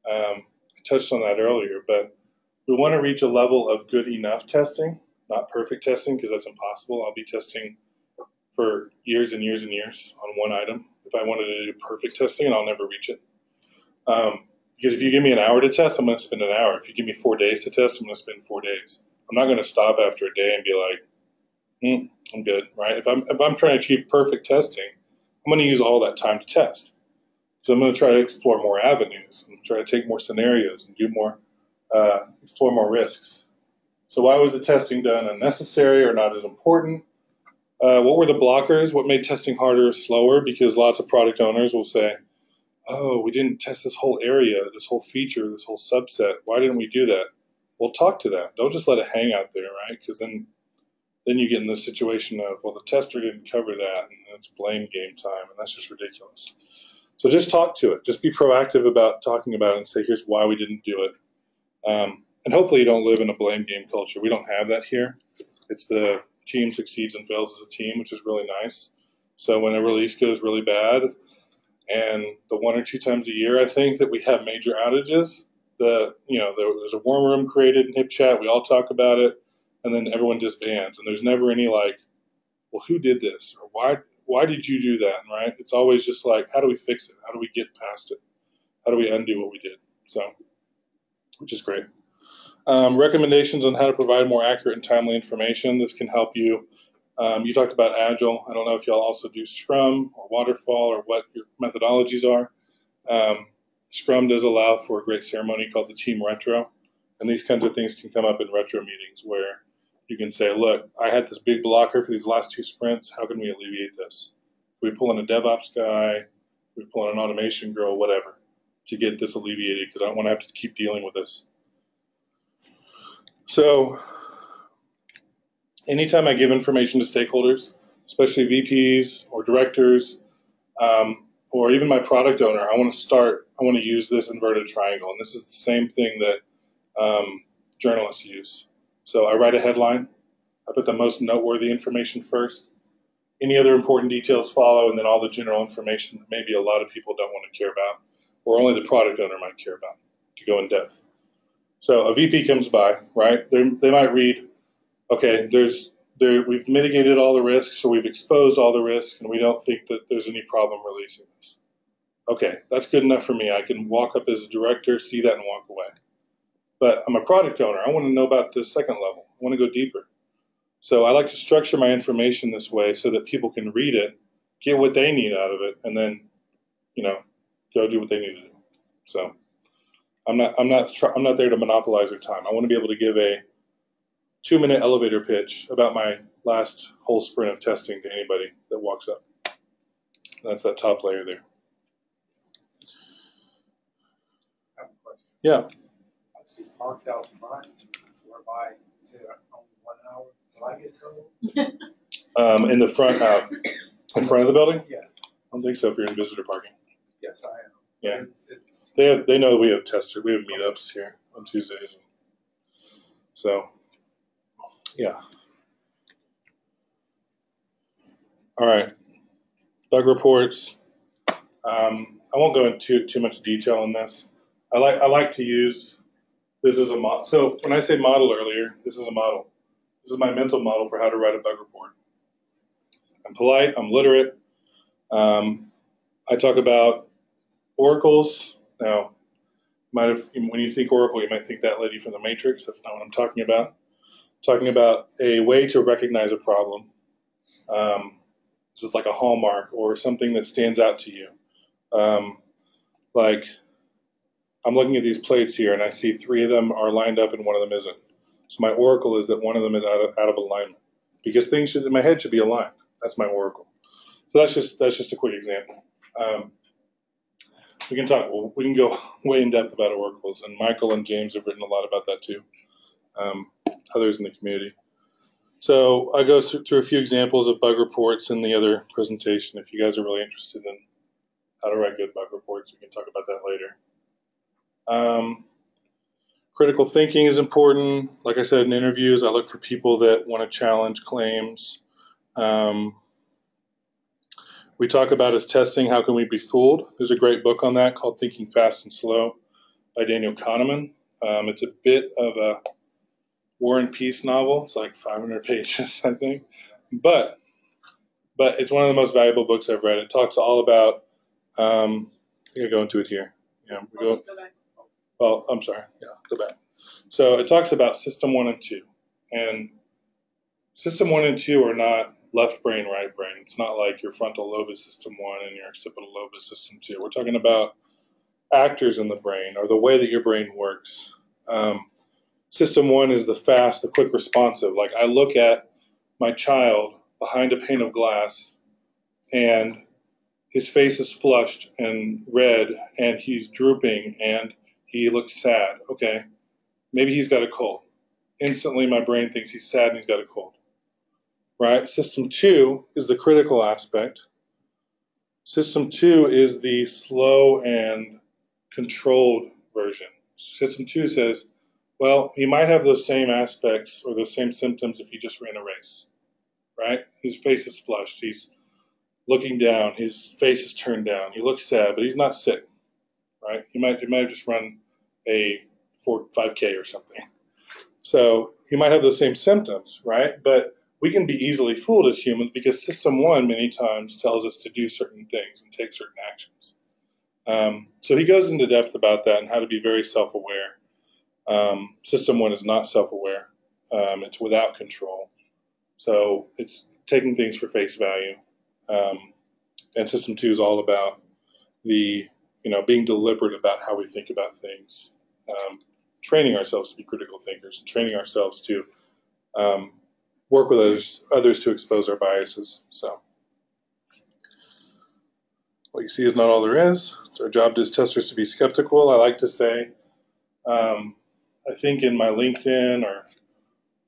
I touched on that earlier, but we want to reach a level of good enough testing, not perfect testing, because that's impossible. I'll be testing for years and years and years on one item if I wanted to do perfect testing, and I'll never reach it. Because if you give me an hour to test, I'm going to spend an hour. If you give me 4 days to test, I'm going to spend 4 days. I'm not going to stop after a day and be like, I'm good, right? If I'm trying to achieve perfect testing, I'm going to use all that time to test. So I'm going to try to explore more avenues and try to take more scenarios and do more, explore more risks. So why was the testing done unnecessary or not as important? What were the blockers? What made testing harder or slower? Because lots of product owners will say, oh, we didn't test this whole area, this whole feature, this whole subset. Why didn't we do that? Well, talk to them. Don't just let it hang out there, right? Because then you get in this situation of, well, the tester didn't cover that, and it's blame game time, and that's just ridiculous. So just talk to it. Just be proactive about talking about it and say, here's why we didn't do it. And hopefully you don't live in a blame game culture. We don't have that here. It's the team succeeds and fails as a team, which is really nice. So when a release goes really bad, and the 1 or 2 times a year, I think, that we have major outages, there's a war room created in HipChat. We all talk about it, and then everyone disbands. And there's never any like, well, who did this? Or why did you do that, right? It's always just like, how do we fix it? How do we get past it? How do we undo what we did? So, which is great. Recommendations on how to provide more accurate and timely information. This can help you. You talked about Agile. I don't know if y'all also do Scrum or Waterfall or what your methodologies are. Scrum does allow for a great ceremony called the Team Retro. And these kinds of things can come up in retro meetings where you can say, look, I had this big blocker for these last 2 sprints. How can we alleviate this? Can we pull in a DevOps guy? Can we pull in an automation girl? Whatever, to get this alleviated, because I don't want to have to keep dealing with this. So anytime I give information to stakeholders, especially VPs or directors, or even my product owner, I want to use this inverted triangle. And this is the same thing that journalists use. So I write a headline. I put the most noteworthy information first. Any other important details follow, and then all the general information that maybe a lot of people don't want to care about, or only the product owner might care about, to go in depth. So a VP comes by, right? They might read, okay, we've mitigated all the risks, so we've exposed all the risks, and we don't think that there's any problem releasing this. Okay, that's good enough for me. I can walk up as a director, see that, and walk away. But I'm a product owner. I want to know about the second level. I want to go deeper. So I like to structure my information this way so that people can read it, get what they need out of it, and then, go do what they need to do. So I'm not there to monopolize their time. I want to be able to give a 2-minute elevator pitch about my last whole sprint of testing to anybody that walks up. That's that top layer there. I have a question. Yeah. I see marked out front whereby it said only 1 hour. Will I get told? In the front, in front of the building? Yes. I don't think so if you're in visitor parking. Yes, I am. Yeah. It's They know we have meetups here on Tuesdays. So, yeah. All right. Bug reports. I won't go into too much detail on this. I like to use this as a model. So when I say model earlier, this is a model. This is my mental model for how to write a bug report. I'm polite. I'm literate. I talk about oracles. Now, when you think oracle, you might think that lady from the Matrix. That's not what I'm talking about. I'm talking about a way to recognize a problem. This is like a hallmark or something that stands out to you. Like, I'm looking at these plates here, and I see 3 of them are lined up and 1 of them isn't. So my oracle is that 1 of them is out of alignment, because things in my head should be aligned. That's my oracle. So that's just a quick example. We can go way in depth about oracles, and Michael and James have written a lot about that too. Others in the community. So I go through a few examples of bug reports in the other presentation. If you guys are really interested in how to write good bug reports, we can talk about that later. Critical thinking is important. Like I said in interviews, I look for people that want to challenge claims. We talk about as testing, how can we be fooled? There's a great book on that called Thinking Fast and Slow by Daniel Kahneman. It's a bit of a War and Peace novel. It's like 500 pages, I think. But it's one of the most valuable books I've read. It talks all about, I think I go into it here. Yeah, Go back. Well, I'm sorry. Yeah, go back. So it talks about system 1 and 2. And system 1 and 2 are not left brain, right brain. It's not like your frontal lobe is system 1 and your occipital lobe is system 2. We're talking about actors in the brain, or the way that your brain works. System 1 is the fast, the quick responsive. Like, I look at my child behind a pane of glass, and his face is flushed and red, and he's drooping, and he looks sad. Okay, maybe he's got a cold. Instantly, my brain thinks he's sad and he's got a cold. Right? System 2 is the critical aspect. System 2 is the slow and controlled version. System 2 says, well, he might have those same aspects or those same symptoms if he just ran a race. Right? His face is flushed. He's looking down. His face is turned down. He looks sad, but he's not sick. Right? He might have just run a 5K or something. So he might have those same symptoms, right? But we can be easily fooled as humans because System 1 many times tells us to do certain things and take certain actions. So he goes into depth about that and how to be very self-aware. System 1 is not self-aware. It's without control. So it's taking things for face value. And System 2 is all about being deliberate about how we think about things. Training ourselves to be critical thinkers, training ourselves to work with others to expose our biases. So what you see is not all there is. It's our job as testers to be skeptical. I like to say, I think in my LinkedIn or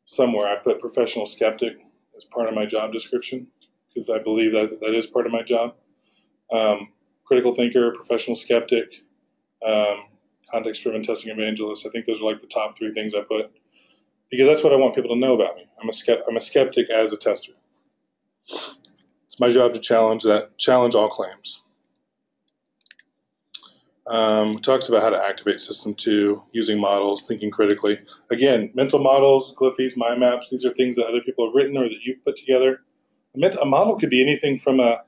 somewhere I put professional skeptic as part of my job description because I believe that is part of my job. Critical thinker, professional skeptic, context-driven testing evangelist. I think those are like the top 3 things I put because that's what I want people to know about me. I'm a skeptic as a tester. It's my job to challenge all claims. Talks about how to activate System 2 using models, thinking critically. Again, mental models, Glyphies, mind maps, these are things that other people have written or that you've put together. A model could be anything from a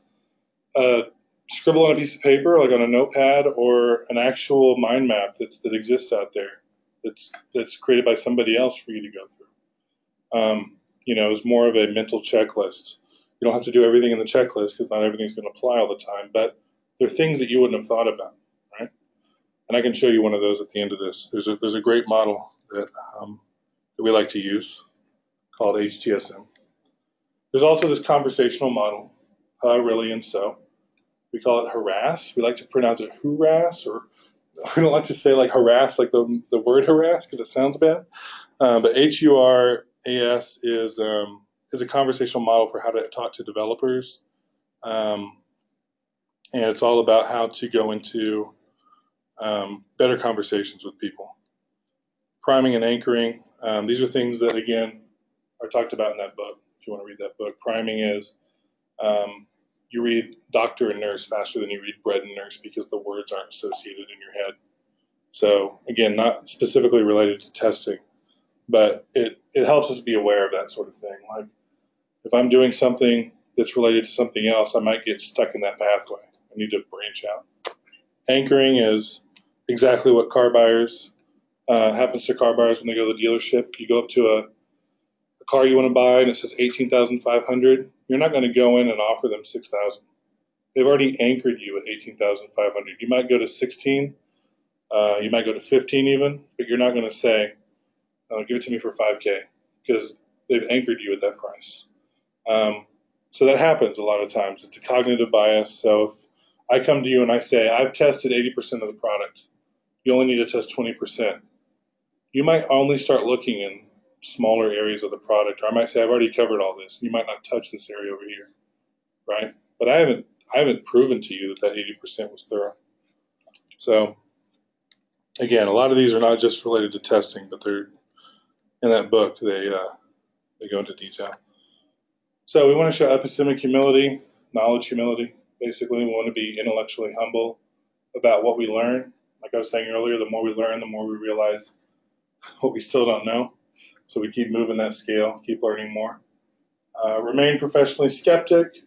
scribble on a piece of paper, like on a notepad, or an actual mind map that exists out there that's created by somebody else for you to go through. It's more of a mental checklist. You don't have to do everything in the checklist because not everything's going to apply all the time, but there are things that you wouldn't have thought about, right? And I can show you one of those at the end of this. There's a great model that we like to use called HTSM. There's also this conversational model, really, and so. We call it harass. We like to pronounce it harass, or we don't like to say like harass, like the word harass, because it sounds bad. But HURAS is a conversational model for how to talk to developers, and it's all about how to go into better conversations with people. Priming and anchoring. These are things that again are talked about in that book. If you want to read that book, priming is. You read doctor and nurse faster than you read bread and nurse because the words aren't associated in your head. So again, not specifically related to testing, but it helps us be aware of that sort of thing. Like if I'm doing something that's related to something else, I might get stuck in that pathway. I need to branch out. Anchoring is exactly what car buyers happens to car buyers when they go to the dealership. You go up to a car you want to buy and it says $18,500. You're not going to go in and offer them $6,000. They've already anchored you at $18,500. You might go to 16, you might go to 15 even, but you're not going to say, give it to me for $5K because they've anchored you at that price. So that happens a lot of times. It's a cognitive bias. So if I come to you and I say, I've tested 80% of the product, you only need to test 20%. You might only start looking in smaller areas of the product, or I might say, I've already covered all this. You might not touch this area over here, right? But I haven't proven to you that 80% was thorough. So again, a lot of these are not just related to testing, but they're in that book. They go into detail. So we want to show epistemic humility, knowledge humility. Basically, we want to be intellectually humble about what we learn. Like I was saying earlier, the more we learn, the more we realize what we still don't know. So we keep moving that scale, keep learning more. Remain professionally skeptic.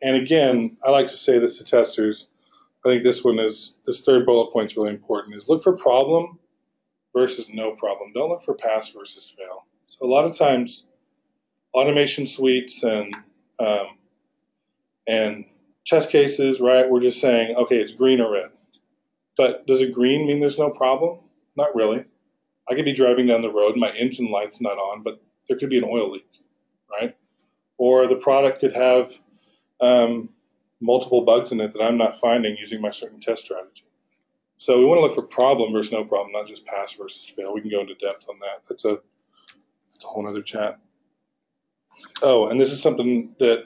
And again, I like to say this to testers. I think this third bullet point is really important, is look for problem versus no problem. Don't look for pass versus fail. So a lot of times, automation suites and test cases, right, we're just saying, okay, it's green or red. But does it green mean there's no problem? Not really. I could be driving down the road, my engine light's not on, but there could be an oil leak, right? or the product could have multiple bugs in it that I'm not finding using my certain test strategy. So we want to look for problem versus no problem, not just pass versus fail. We can go into depth on that. That's a whole other chat. Oh, and this is something that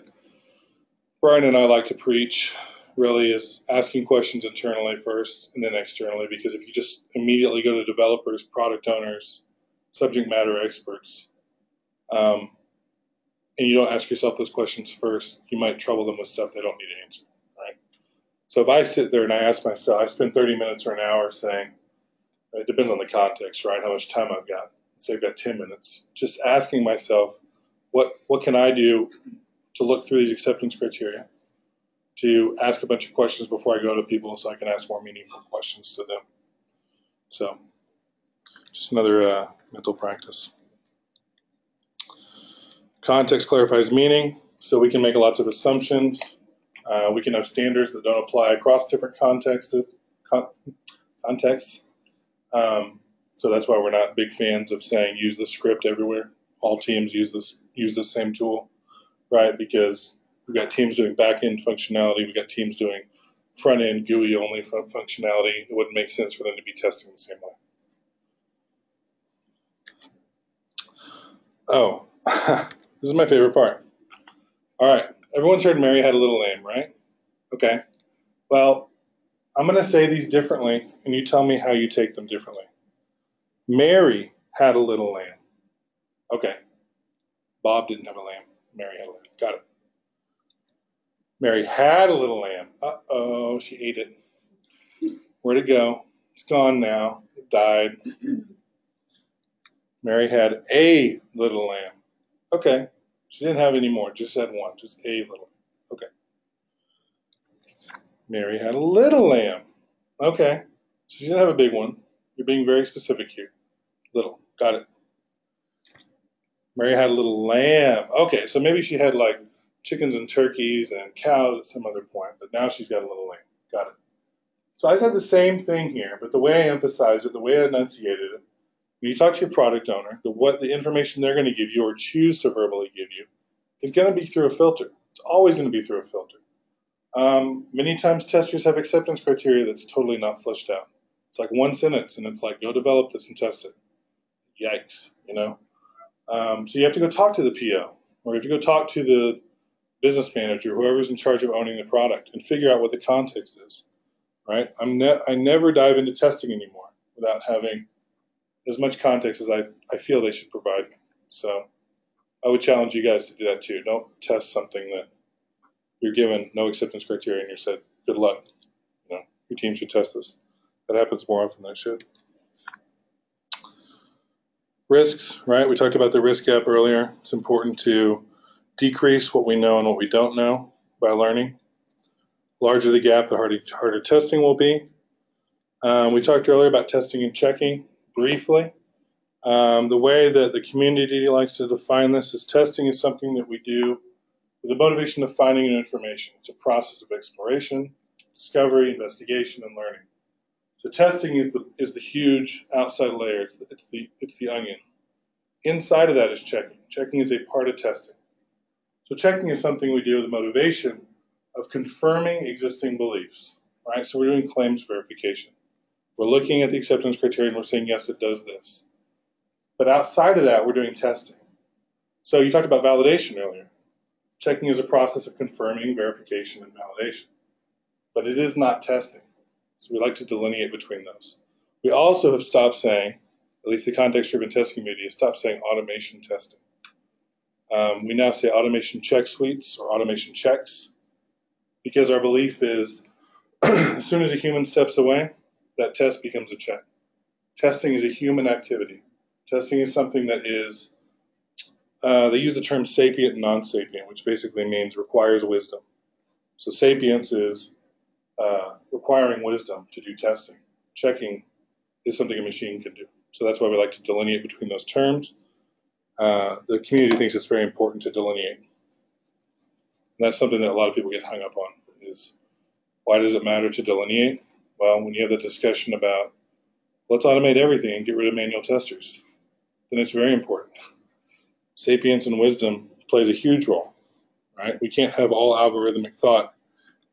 Brian and I like to preach, really, is asking questions internally first and then externally, because if you just immediately go to developers, product owners, subject matter experts, and you don't ask yourself those questions first, you might trouble them with stuff they don't need to answer, right? So if I sit there and I ask myself, I spend 30 minutes or an hour saying, it depends on the context, right, how much time I've got. Say I've got 10 minutes, just asking myself, what can I do to look through these acceptance criteria, to ask a bunch of questions before I go to people so I can ask more meaningful questions to them. So just another mental practice. Context clarifies meaning, so we can make lots of assumptions. We can have standards that don't apply across different contexts. So that's why we're not big fans of saying use the script everywhere. All teams use the same tool, right? Because we've got teams doing back-end functionality. We've got teams doing front-end GUI-only functionality. It wouldn't make sense for them to be testing the same way. Oh, this is my favorite part. All right, everyone's heard Mary had a little lamb, right? Okay. Well, I'm going to say these differently, and you tell me how you take them differently. Mary had a little lamb. Okay. Bob didn't have a lamb. Mary had a lamb. Got it. Mary had a little lamb. Uh-oh, she ate it. Where'd it go? It's gone now. It died. Mary had a little lamb. Okay. She didn't have any more. Just had one. Just a little. Okay. Mary had a little lamb. Okay. She didn't have a big one. You're being very specific here. Little. Got it. Mary had a little lamb. Okay, so maybe she had like chickens and turkeys and cows at some other point, but now she's got a little lamb. Got it. So I said the same thing here, but the way I emphasized it, the way I enunciated it, when you talk to your product owner, the information they're going to give you or choose to verbally give you is going to be through a filter. It's always going to be through a filter. Many times testers have acceptance criteria that's totally not fleshed out. It's like one sentence, and it's like, go develop this and test it. Yikes, you know? So you have to go talk to the PO, or you have to go talk to the business manager, whoever's in charge of owning the product, and figure out what the context is, right? I never dive into testing anymore without having as much context as I feel they should provide me. So I would challenge you guys to do that too. Don't test something that you're given no acceptance criteria and you're said, good luck. You know, your team should test this. That happens more often than it should. Risks, right? We talked about the risk gap earlier. It's important to decrease what we know and what we don't know by learning. Larger the gap, the harder testing will be. We talked earlier about testing and checking briefly. The way that the community likes to define this is testing is something that we do with the motivation of finding new information. It's a process of exploration, discovery, investigation, and learning. So testing is the huge outside layer. It's the onion. Inside of that is checking. Checking is a part of testing. So checking is something we do with the motivation of confirming existing beliefs, right? So we're doing claims verification. We're looking at the acceptance criteria and we're saying, yes, it does this. But outside of that, we're doing testing. So you talked about validation earlier. Checking is a process of confirming, verification, and validation. But it is not testing. So we like to delineate between those. We also have stopped saying, at least the context-driven testing community has stopped saying automation testing. We now say automation check suites or automation checks because our belief is as soon as a human steps away, that test becomes a check. Testing is a human activity. Testing is something that is, they use the term sapient and non-sapient, which basically means requires wisdom. So sapience is requiring wisdom to do testing. Checking is something a machine can do. So that's why we like to delineate between those terms. The community thinks it's very important to delineate. And that's something that a lot of people get hung up on is why does it matter to delineate? Well, when you have the discussion about let's automate everything and get rid of manual testers, then it's very important. Sapience and wisdom plays a huge role. right? We can't have all algorithmic thought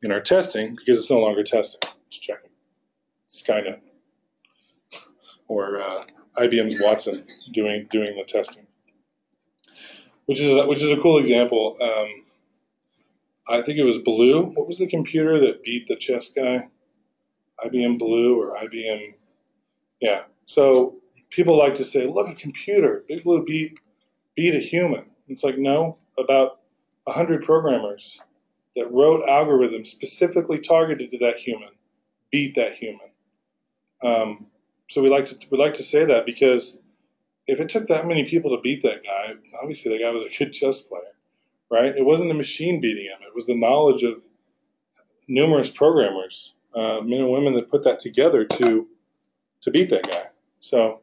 in our testing because it's no longer testing. It's checking. Skynet or IBM's Watson doing the testing, which is a cool example. I think it was Blue. What was the computer that beat the chess guy? IBM Blue or IBM? Yeah. So people like to say, look, a computer. Big Blue beat a human. It's like, no, about 100 programmers that wrote algorithms specifically targeted to that human beat that human. So we like to say that because if it took that many people to beat that guy, obviously that guy was a good chess player, right? It wasn't the machine beating him. It was the knowledge of numerous programmers, men and women that put that together to beat that guy. So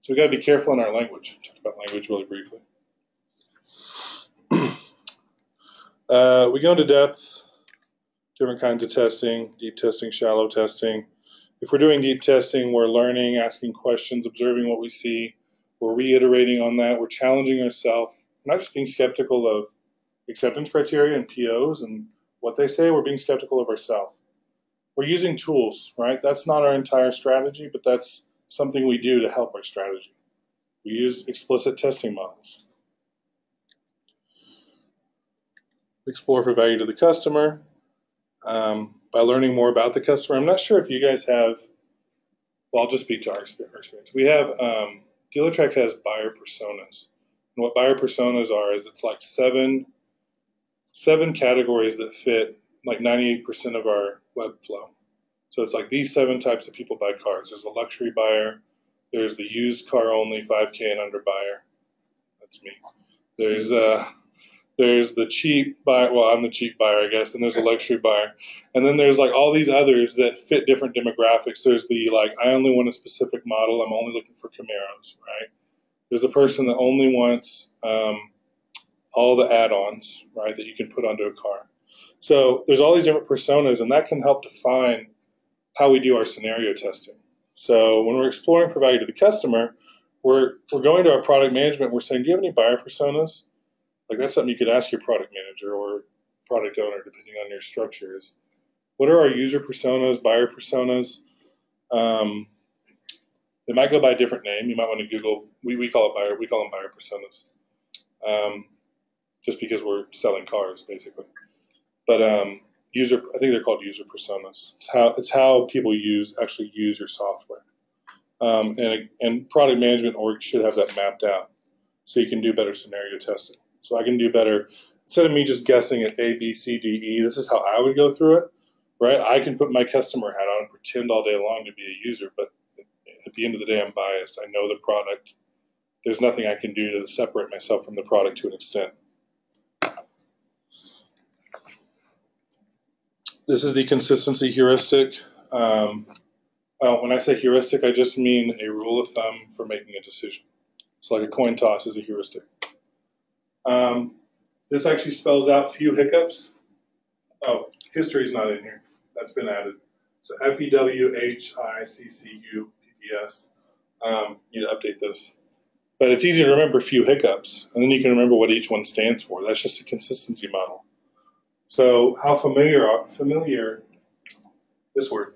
we got to be careful in our language. Talk about language really briefly. We go into depth, different kinds of testing, deep testing, shallow testing. If we're doing deep testing, we're learning, asking questions, observing what we see. We're reiterating on that. We're challenging ourselves. We're not just being skeptical of acceptance criteria and POs and what they say. We're being skeptical of ourselves. We're using tools, right? That's not our entire strategy, but that's something we do to help our strategy. We use explicit testing models. We explore for value to the customer by learning more about the customer. I'm not sure if you guys have, well, I'll just speak to our experience. We have, DealerTrack has buyer personas. And what buyer personas are is it's like seven categories that fit like 98% of our web flow. So it's like these 7 types of people buy cars. There's the luxury buyer. There's the used car only 5K and under buyer. That's me. There's the cheap buyer. Well, I'm the cheap buyer, I guess. And there's a luxury buyer. And then there's like all these others that fit different demographics. There's the like, I only want a specific model. I'm only looking for Camaros, right? There's a person that only wants all the add-ons, right, that you can put onto a car. So there's all these different personas, and that can help define how we do our scenario testing. So when we're exploring for value to the customer, we're going to our product management. We're saying, do you have any buyer personas? Like that's something you could ask your product manager or product owner, depending on your structure. Is what are our user personas, buyer personas? They might go by a different name. You might want to Google. We call it buyer. We call them buyer personas, just because we're selling cars, basically. But user, I think they're called user personas. It's how people actually use your software. And product management org should have that mapped out, so you can do better scenario testing. So I can do better, instead of me just guessing at A, B, C, D, E, this is how I would go through it, right? I can put my customer hat on and pretend all day long to be a user, but at the end of the day, I'm biased. I know the product. There's nothing I can do to separate myself from the product to an extent. This is the consistency heuristic. When I say heuristic, I just mean a rule of thumb for making a decision. So like a coin toss is a heuristic. This actually spells out few hiccups. Oh, history is not in here. That's been added. So FEWHICCU PPS. Need to update this. But it's easy to remember few hiccups, and then you can remember what each one stands for. That's just a consistency model. So how familiar this word?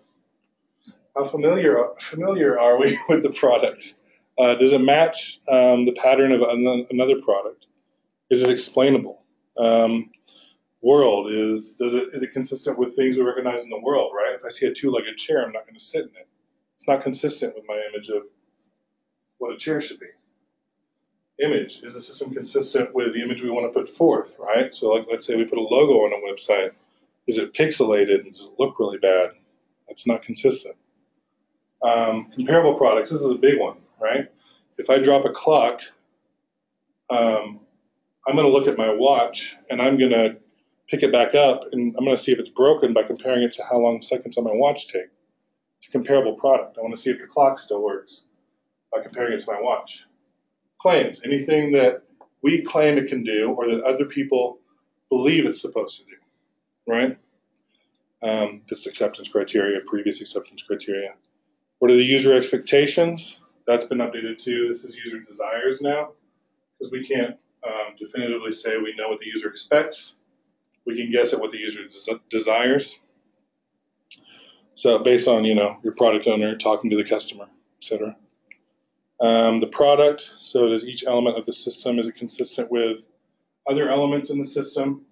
How familiar are we with the product? Does it match the pattern of another product? Is it explainable? World is it consistent with things we recognize in the world, right? If I see a 2-legged chair, I'm not going to sit in it. It's not consistent with my image of what a chair should be. Image, is the system consistent with the image we want to put forth, right? So like, let's say we put a logo on a website. Is it pixelated and does it look really bad? That's not consistent. Comparable products, this is a big one, right? If I drop a clock, I'm going to look at my watch and I'm going to pick it back up and I'm going to see if it's broken by comparing it to how long seconds on my watch take. It's a comparable product. I want to see if the clock still works by comparing it to my watch. Claims, anything that we claim it can do or that other people believe it's supposed to do, right? This acceptance criteria, previous acceptance criteria. What are the user expectations? That's been updated too. This is user desires now, because we can't definitively say we know what the user expects. We can guess at what the user desires. So based on, your product owner talking to the customer, etc. The product, so does each element of the system, is it consistent with other elements in the system?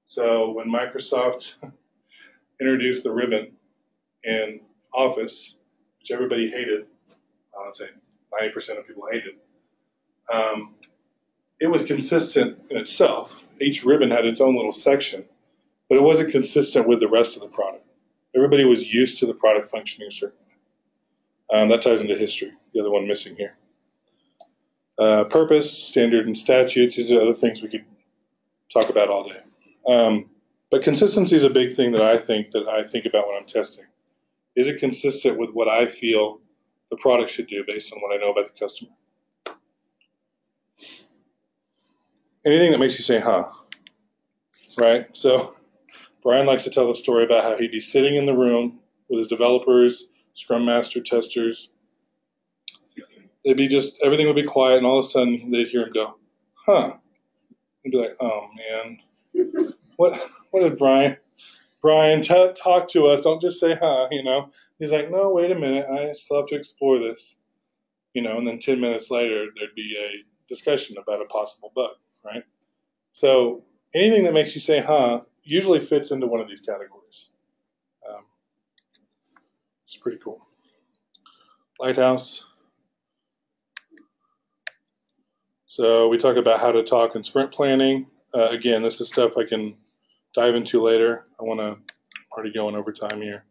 So when Microsoft introduced the ribbon in Office, which everybody hated, I'd say 90% of people hated, it was consistent in itself. Each ribbon had its own little section, but it wasn't consistent with the rest of the product. Everybody was used to the product functioning a certain way. That ties into history, the other one missing here. Purpose, standard, and statutes, these are other things we could talk about all day. But consistency is a big thing that I think about when I'm testing. Is it consistent with what I feel the product should do based on what I know about the customer? Anything that makes you say, huh, right? So Brian likes to tell the story about how he'd be sitting in the room with his developers, Scrum Master, testers. Everything would be quiet, and all of a sudden they'd hear him go, huh. He'd be like, oh man, what did Brian, talk to us, don't just say huh, He's like, no, wait a minute, I still have to explore this. And then 10 minutes later, there'd be a discussion about a possible bug, right? So anything that makes you say huh usually fits into one of these categories. It's pretty cool. Lighthouse. So we talk about how to talk in sprint planning. Again, this is stuff I can dive into later. I want to already going over time here.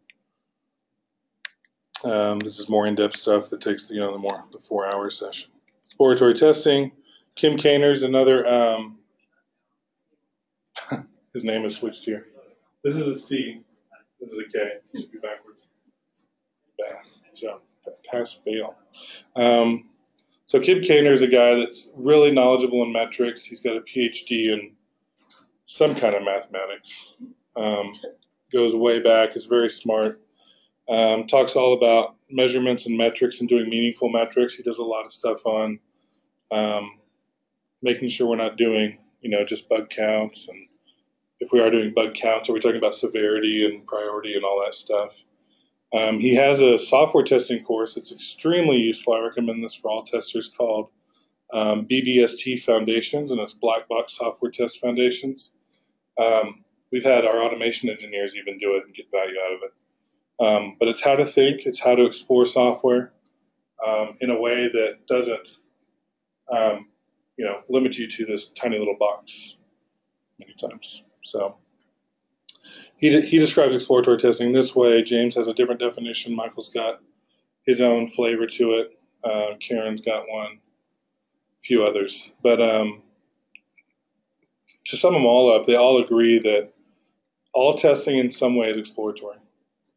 This is more in-depth stuff that takes the 4-hour session. Exploratory testing. Kim Kaner's another. His name is switched here. This is a C. This is a K. It should be backwards. Bad. So pass fail. So Kim Kaner is a guy that's really knowledgeable in metrics. He's got a PhD in some kind of mathematics. Goes way back. Is very smart. Talks all about measurements and metrics and doing meaningful metrics. He does a lot of stuff on making sure we're not doing, just bug counts. And if we are doing bug counts, are we talking about severity and priority and all that stuff? He has a software testing course that's extremely useful. I recommend this for all testers called BDST Foundations, and it's Black Box Software Test Foundations. We've had our automation engineers even do it and get value out of it. But it's how to think, it's how to explore software in a way that doesn't, limit you to this tiny little box many times. So he describes exploratory testing this way. James has a different definition. Michael's got his own flavor to it. Karen's got one. A few others. But to sum them all up, they all agree that all testing in some way is exploratory.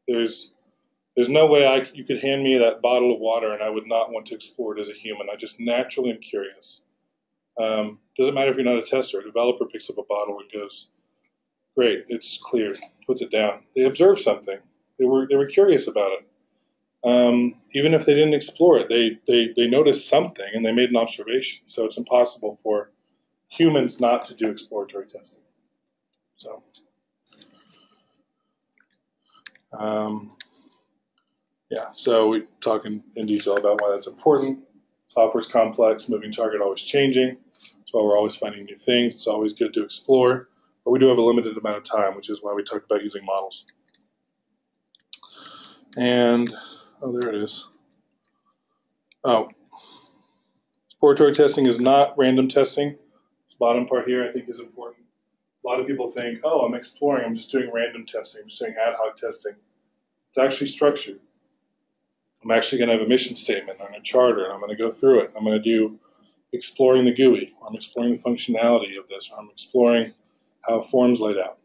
There's no way you could hand me that bottle of water and I would not want to explore it as a human. I just naturally am curious. Doesn't matter if you're not a tester. A developer picks up a bottle and goes, great, it's clear, puts it down. They observed something. They were curious about it. Even if they didn't explore it, they noticed something and they made an observation. So it's impossible for humans not to do exploratory testing. So, so we talk in detail about why that's important. Software's complex, moving target, always changing. That's why we're always finding new things. It's always good to explore. But we do have a limited amount of time, which is why we talk about using models. And, there it is. Exploratory testing is not random testing. This bottom part here I think is important. A lot of people think, I'm exploring, I'm just doing random testing, I'm just doing ad hoc testing. It's actually structured. I'm actually going to have a mission statement and a charter, and I'm going to go through it. I'm going to do exploring the GUI, or I'm exploring the functionality of this, or I'm exploring how a form's laid out.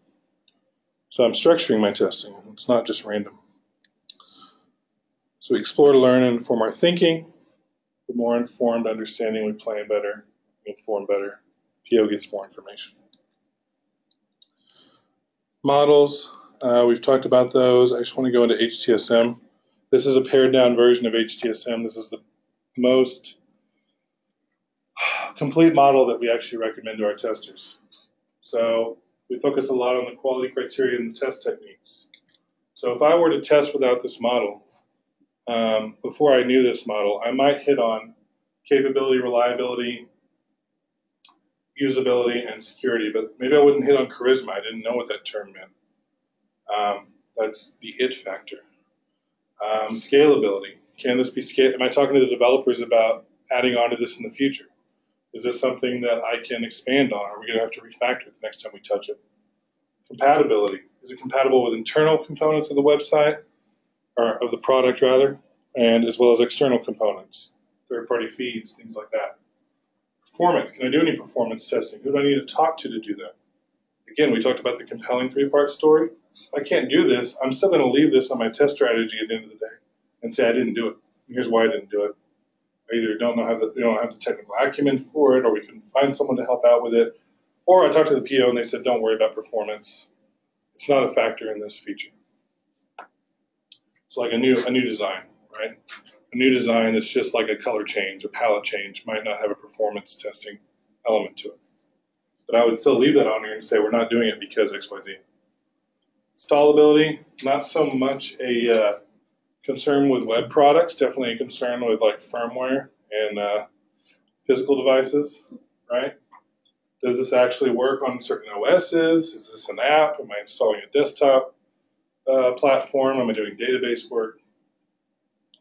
So I'm structuring my testing. It's not just random. So we explore to learn and inform our thinking. The more informed understanding we plan better, we inform better. PO gets more information. Models, we've talked about those. I just want to go into HTSM. This is a pared down version of HTSM. This is the most complete model that we actually recommend to our testers. So we focus a lot on the quality criteria and the test techniques. So if I were to test without this model, before I knew this model, I might hit on capability, reliability, usability, and security, but maybe I wouldn't hit on charisma. I didn't know what that term meant. That's the it factor. Scalability. Can this be scaled? Am I talking to the developers about adding on to this in the future? Is this something that I can expand on? Are we going to have to refactor it the next time we touch it? Compatibility. Is it compatible with internal components of the website, or of the product rather, and as well as external components, third-party feeds, things like that? Performance. Can I do any performance testing? Who do I need to talk to do that? Again, we talked about the compelling three-part story. If I can't do this, I'm still going to leave this on my test strategy at the end of the day and say I didn't do it. And here's why I didn't do it. I either don't have the technical acumen for it, or we couldn't find someone to help out with it, or I talked to the PO and they said, don't worry about performance. It's not a factor in this feature. It's like a new design, right? A new design that's just like a color change, a palette change, might not have a performance testing element to it. But I would still leave that on here and say we're not doing it because XYZ. Installability, not so much a concern with web products, definitely a concern with like firmware and physical devices, right? Does this actually work on certain OSs? Is this an app? Am I installing a desktop platform? Am I doing database work?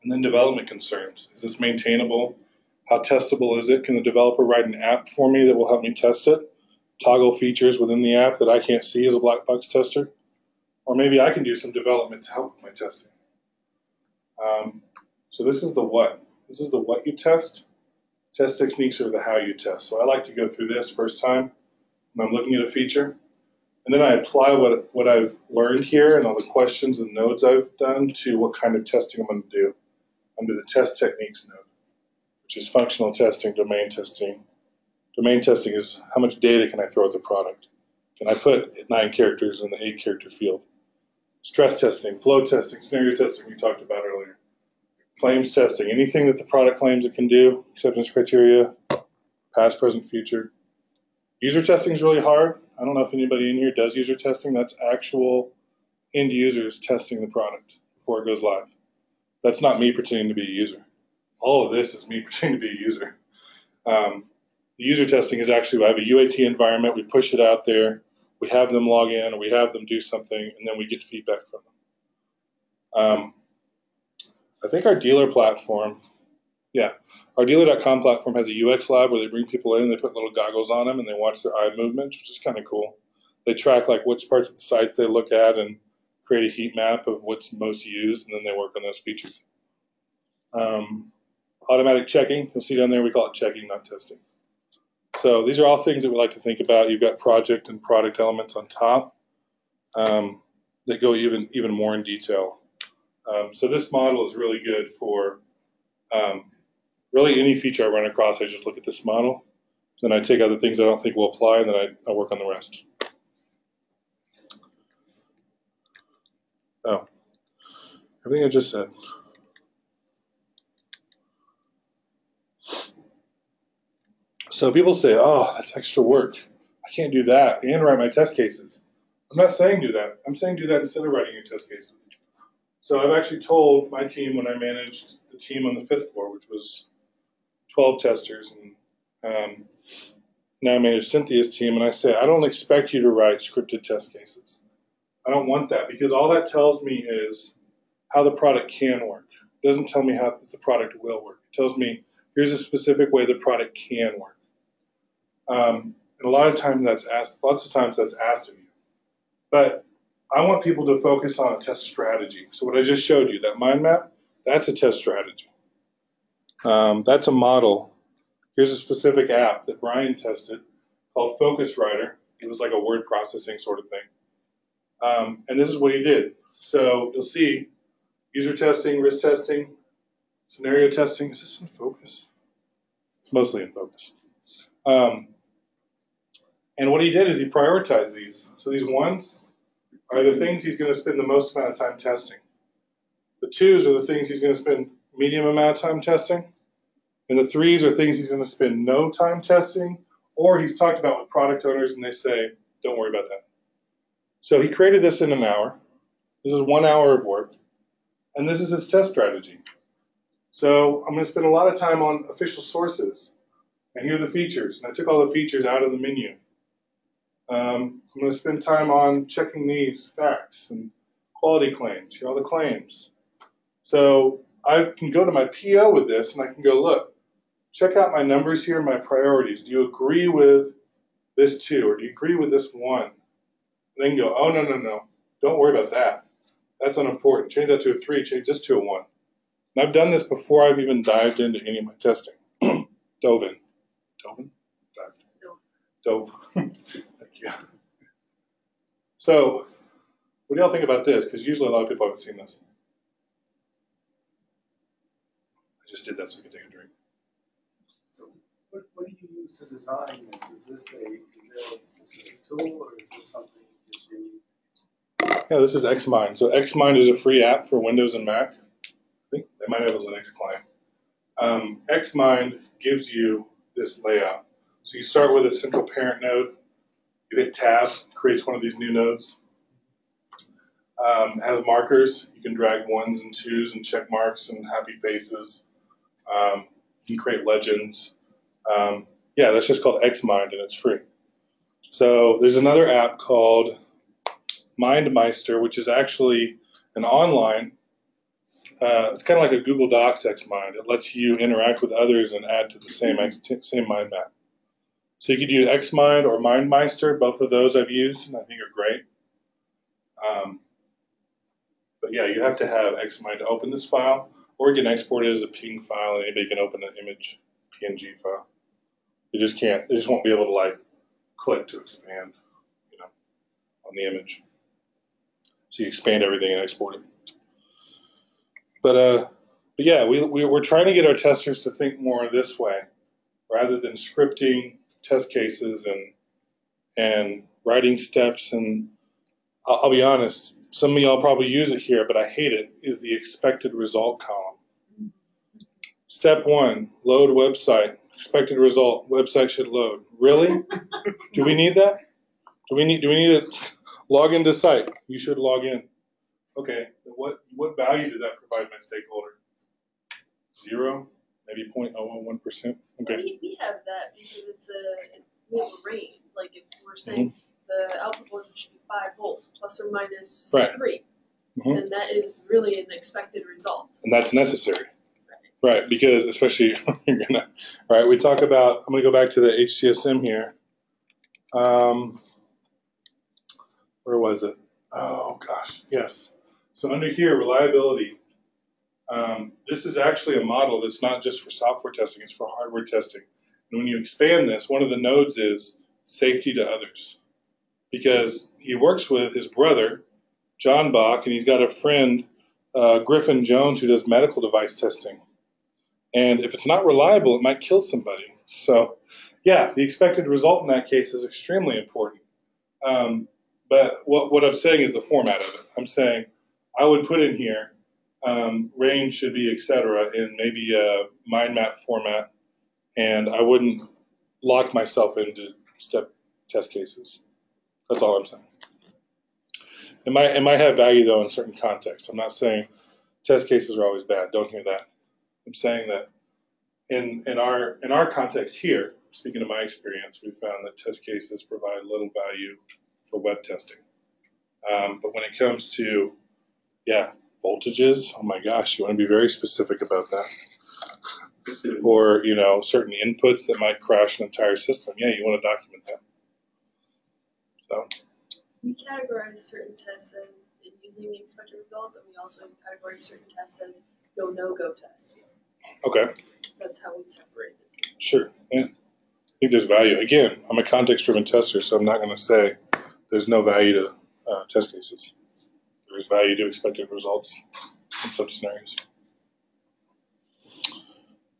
And then development concerns. Is this maintainable? How testable is it? Can the developer write an app for me that will help me test it? Toggle features within the app that I can't see as a black box tester? Or maybe I can do some development to help with my testing. So this is the what. This is the what you test. Test techniques are the how you test. So I like to go through this first time when I'm looking at a feature. And then I apply what I've learned here and all the questions and nodes I've done to what kind of testing I'm going to do under the test techniques node, which is functional testing, domain testing. Domain testing is how much data can I throw at the product? Can I put 9 characters in the 8 character field? Stress testing, flow testing, scenario testing we talked about earlier. Claims testing, anything that the product claims it can do, acceptance criteria, past, present, future. User testing is really hard. I don't know if anybody in here does user testing. That's actual end users testing the product before it goes live. That's not me pretending to be a user. All of this is me pretending to be a user. The user testing is actually, I have a UAT environment, we push it out there, we have them log in, or we have them do something, and then we get feedback from them. I think our dealer platform, our dealer.com platform has a UX lab where they bring people in and they put little goggles on them and they watch their eye movement, which is kind of cool. They track like which parts of the sites they look at and create a heat map of what's most used, and then they work on those features. Automatic checking, you'll see down there, we call it checking, not testing. So these are all things that we like to think about. You've got project and product elements on top that go even more in detail. So this model is really good for really any feature I run across. I just look at this model, then I take out the things I don't think will apply, and then I work on the rest. Oh, everything I just said. So people say, oh, that's extra work. I can't do that and write my test cases. I'm not saying do that. I'm saying do that instead of writing your test cases. So I've actually told my team when I managed the team on the 5th floor, which was 12 testers, and now I manage Cynthia's team, and I say, I don't expect you to write scripted test cases. I don't want that, because all that tells me is how the product can work. It doesn't tell me how the product will work. It tells me here's a specific way the product can work. And lots of times that's asked of you. But I want people to focus on a test strategy. So what I just showed you, that mind map, that's a test strategy. That's a model. Here's a specific app that Brian tested called Focuswriter. It was like a word processing sort of thing. And this is what he did. So you'll see user testing, risk testing, scenario testing. Is this in focus? It's mostly in focus. And what he did is he prioritized these. So these ones are the things he's going to spend the most amount of time testing. The twos are the things he's going to spend medium amount of time testing. And the threes are things he's going to spend no time testing, or he's talked about with product owners and they say, don't worry about that. So he created this in an hour. This is 1 hour of work. And this is his test strategy. So I'm going to spend a lot of time on official sources. And here are the features. And I took all the features out of the menu. I'm going to spend time on checking these facts and quality claims. Here are all the claims. So I can go to my PO with this and I can go, look, check out my numbers here, my priorities. Do you agree with this 2 or do you agree with this 1? And then go, oh, no. Don't worry about that. That's unimportant. Change that to a 3, change this to a 1. And I've done this before I've even dived into any of my testing. Dove in. Dived. Dove. Thank you. So, what do y'all think about this? Because usually a lot of people haven't seen this. I just did that so I could take a drink. So what do you use to design this? Is there a specific tool or is this something you just use? Yeah, this is Xmind. So Xmind is a free app for Windows and Mac. I think they might have a Linux client. Xmind gives you this layout. So you start with a central parent node. You hit tab, creates one of these new nodes. It has markers. You can drag 1s and 2s and check marks and happy faces. You can create legends. Yeah, that's just called Xmind and it's free. So there's another app called MindMeister, which is actually an online, it's kind of like a Google Docs Xmind. It lets you interact with others and add to the same mind map. So you could use Xmind or MindMeister. Both of those I've used and I think are great. But yeah, you have to have Xmind to open this file, or you can export it as a PNG file and anybody can open an image PNG file. You just can't, they just won't be able to like click to expand, on the image. So you expand everything and export it. But yeah, we're trying to get our testers to think more this way, rather than scripting test cases and writing steps. And I'll be honest, some of y'all probably use it here, but I hate it, is the expected result column. Step 1, load website. Expected result, website should load. Really? Do we need that? Do we need to log into site? You should log in. Okay, what value did that provide my stakeholder? 0? Maybe 0.001%? Okay. We have that because we have a range. Like if we're saying the output voltage should be 5 volts plus or minus 3, then that is really an expected result. And that's necessary. Right, because especially you're gonna. All right, we talk about. I'm gonna go back to the HCSM here. Where was it? Oh gosh, yes. So under here, reliability. This is actually a model that's not just for software testing; it's for hardware testing. And when you expand this, one of the nodes is safety to others, because he works with his brother, John Bach, and he's got a friend, Griffin Jones, who does medical device testing. And if it's not reliable, it might kill somebody. So, yeah, the expected result in that case is extremely important. But what I'm saying is the format of it. I'm saying I would put in here range should be, etc., in maybe a mind map format, and I wouldn't lock myself into step test cases. That's all I'm saying. It might have value, though, in certain contexts. I'm not saying test cases are always bad. Don't hear that. I'm saying that in our context here, speaking of my experience, we found that test cases provide little value for web testing. But when it comes to, voltages, oh my gosh, you want to be very specific about that. Or, certain inputs that might crash an entire system. Yeah, you want to document that. So we categorize certain tests as using the expected results, and we also categorize certain tests as go, no-go tests. Okay. That's how we separate it. Sure. Yeah. I think there's value. Again, I'm a context-driven tester, so I'm not going to say there's no value to test cases. There's value to expected results in some scenarios.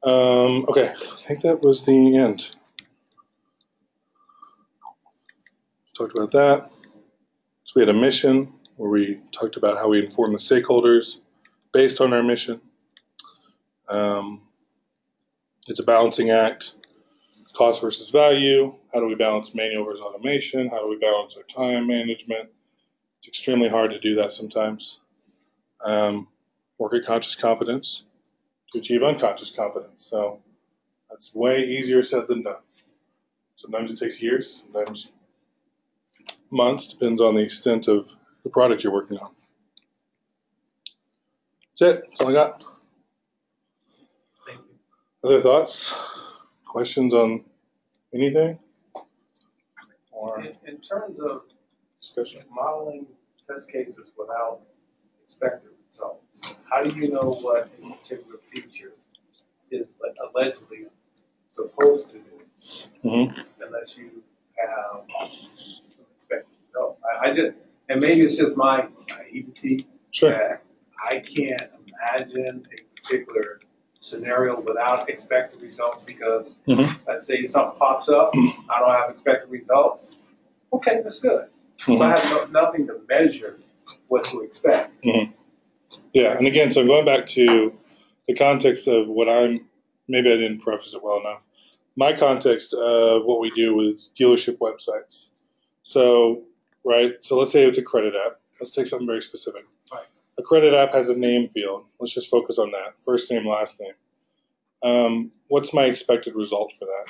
Okay, I think that was the end. Talked about that. So we had a mission where we talked about how we inform the stakeholders based on our mission. It's a balancing act. Cost versus value. How do we balance manual versus automation? How do we balance our time management? It's extremely hard to do that sometimes. Work at conscious competence to achieve unconscious competence. So that's way easier said than done. Sometimes it takes years, sometimes months, depends on the extent of the product you're working on. That's it. That's all I got. Thank you. Other thoughts? Questions on anything? Or In terms of discussion? modeling test cases without expected results, how do you know what a particular feature is allegedly supposed to do unless you have some expected results? I just, and maybe it's just my naivety that I can't imagine a particular scenario without expected results because let's say something pops up, I don't have expected results. Okay, that's good. So I have nothing to measure what to expect. Yeah, and again, so going back to the context of what maybe I didn't preface it well enough. My context of what we do with dealership websites. So, right, so let's say it's a credit app. Let's take something very specific. Right. A credit app has a name field. Let's just focus on that. First name, last name. What's my expected result for that?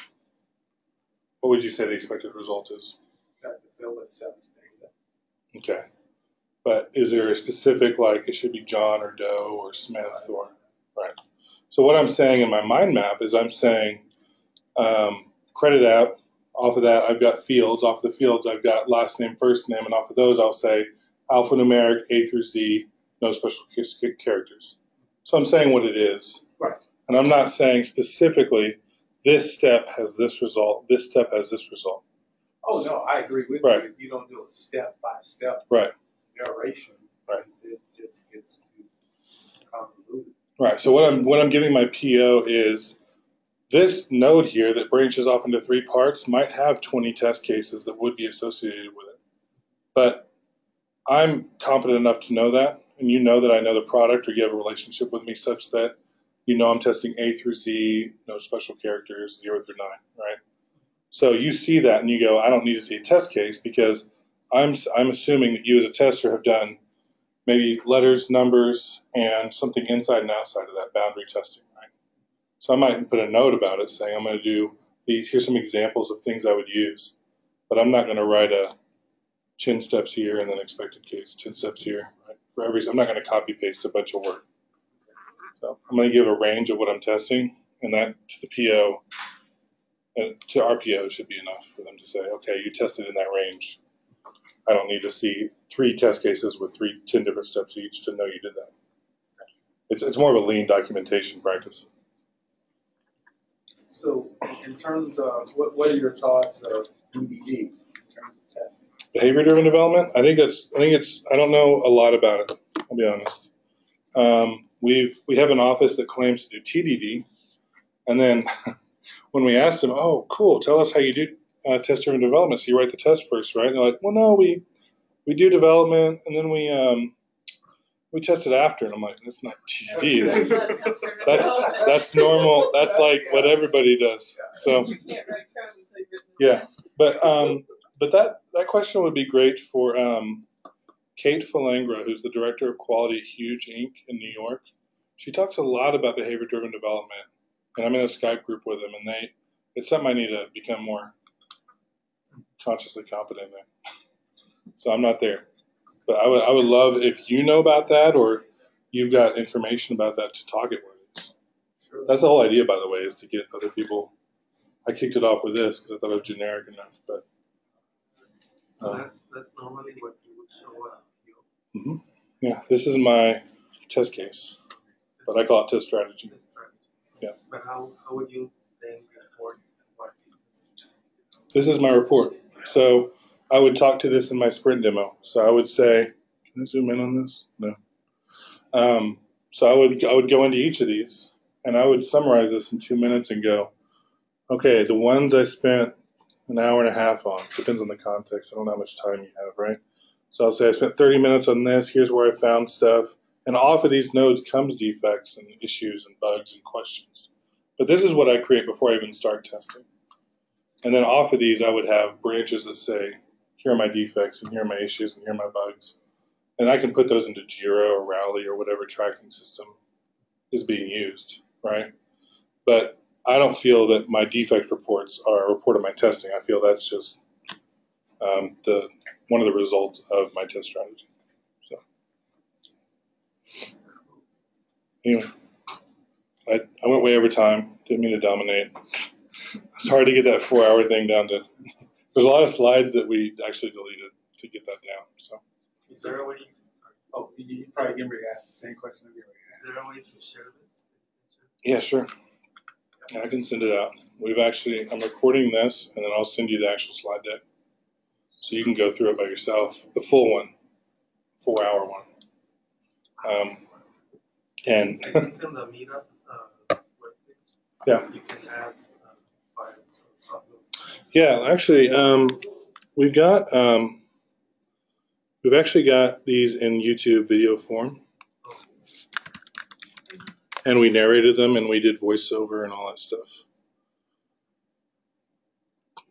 What would you say the expected result is? Got the field that says data. Okay. But is there a specific, like it should be John or Doe or Smith or, right? So what I'm saying in my mind map is I'm saying credit app, off of that I've got fields, off of the fields I've got last name, first name, and off of those I'll say alphanumeric A through Z, no special characters. So I'm saying what it is. Right. And I'm not saying specifically this step has this result, this step has this result. Oh, no, I agree with Right. you. If you don't do it step by step narration, Right. it just gets too convoluted. Right. So what I'm giving my PO is this node here that branches off into 3 parts might have 20 test cases that would be associated with it. But I'm competent enough to know that, and you know that I know the product, or you have a relationship with me such that you know I'm testing A through Z, no special characters, 0 through 9, right? So you see that and you go, I don't need to see a test case because I'm assuming that you as a tester have done maybe letters, numbers, and something inside and outside of that boundary testing, right? So I might put a note about it saying I'm going to do these, here's some examples of things I would use, but I'm not going to write a 10 steps here and then expected case, 10 steps here, right? For every, I'm not going to copy paste a bunch of work. So I'm going to give a range of what I'm testing, and that to the PO, to RPO should be enough for them to say, okay, you tested in that range. I don't need to see 3 test cases with 10 different steps each to know you did that. It's more of a lean documentation practice. So, in terms of what are your thoughts of DBD in terms of testing? Behavior-driven development. I think it's. I don't know a lot about it. I'll be honest. We have an office that claims to do TDD, and then when we asked them, "Oh, cool, tell us how you do test-driven development." So you write the test first, right? And they're like, "Well, no, we do development, and then we test it after." And I'm like, "That's not TDD. That's normal. That's like what everybody does." So yeah, but that question would be great for Kate Falangra, who's the director of quality at Huge Inc. in New York. She talks a lot about behavior-driven development, and I'm in a Skype group with them, and it's something I need to become more consciously competent in. So I'm not there, but I would love if you know about that or you've got information about that to talk it with us. Sure. That's the whole idea, by the way, is to get other people. I kicked it off with this because I thought it was generic enough, but that's normally what you would show up. Yeah, this is my test case, but I call it test strategy. Yeah. But how would you then report what? This is my report. So I would talk to this in my sprint demo. So I would say, can I zoom in on this? No. So I would go into each of these and I would summarize this in 2 minutes and go, okay, the ones I spent an hour and a half on, depends on the context. I don't know how much time you have, right? So I'll say I spent 30 minutes on this. Here's where I found stuff. And off of these nodes comes defects and issues and bugs and questions. But this is what I create before I even start testing. And then off of these, I would have branches that say, here are my defects, and here are my issues, and here are my bugs. And I can put those into Jira or Rally or whatever tracking system is being used, right? But I don't feel that my defect reports are a report of my testing. I feel that's just one of the results of my test strategy. So anyway, I went way over time. Didn't mean to dominate. It's hard to get that 4-hour thing down to. There's a lot of slides that we actually deleted to get that down. So. Is there a way? You probably get ready to ask the same question again. Is there a way to share this? Yeah, sure. I can send it out. I'm recording this, and then I'll send you the actual slide deck, so you can go through it by yourself. The full one, 4-hour one. And I think on the Meetup webpage, yeah, you can add files or upload. Yeah, actually, we've actually got these in YouTube video form, and we narrated them, and we did voiceover and all that stuff.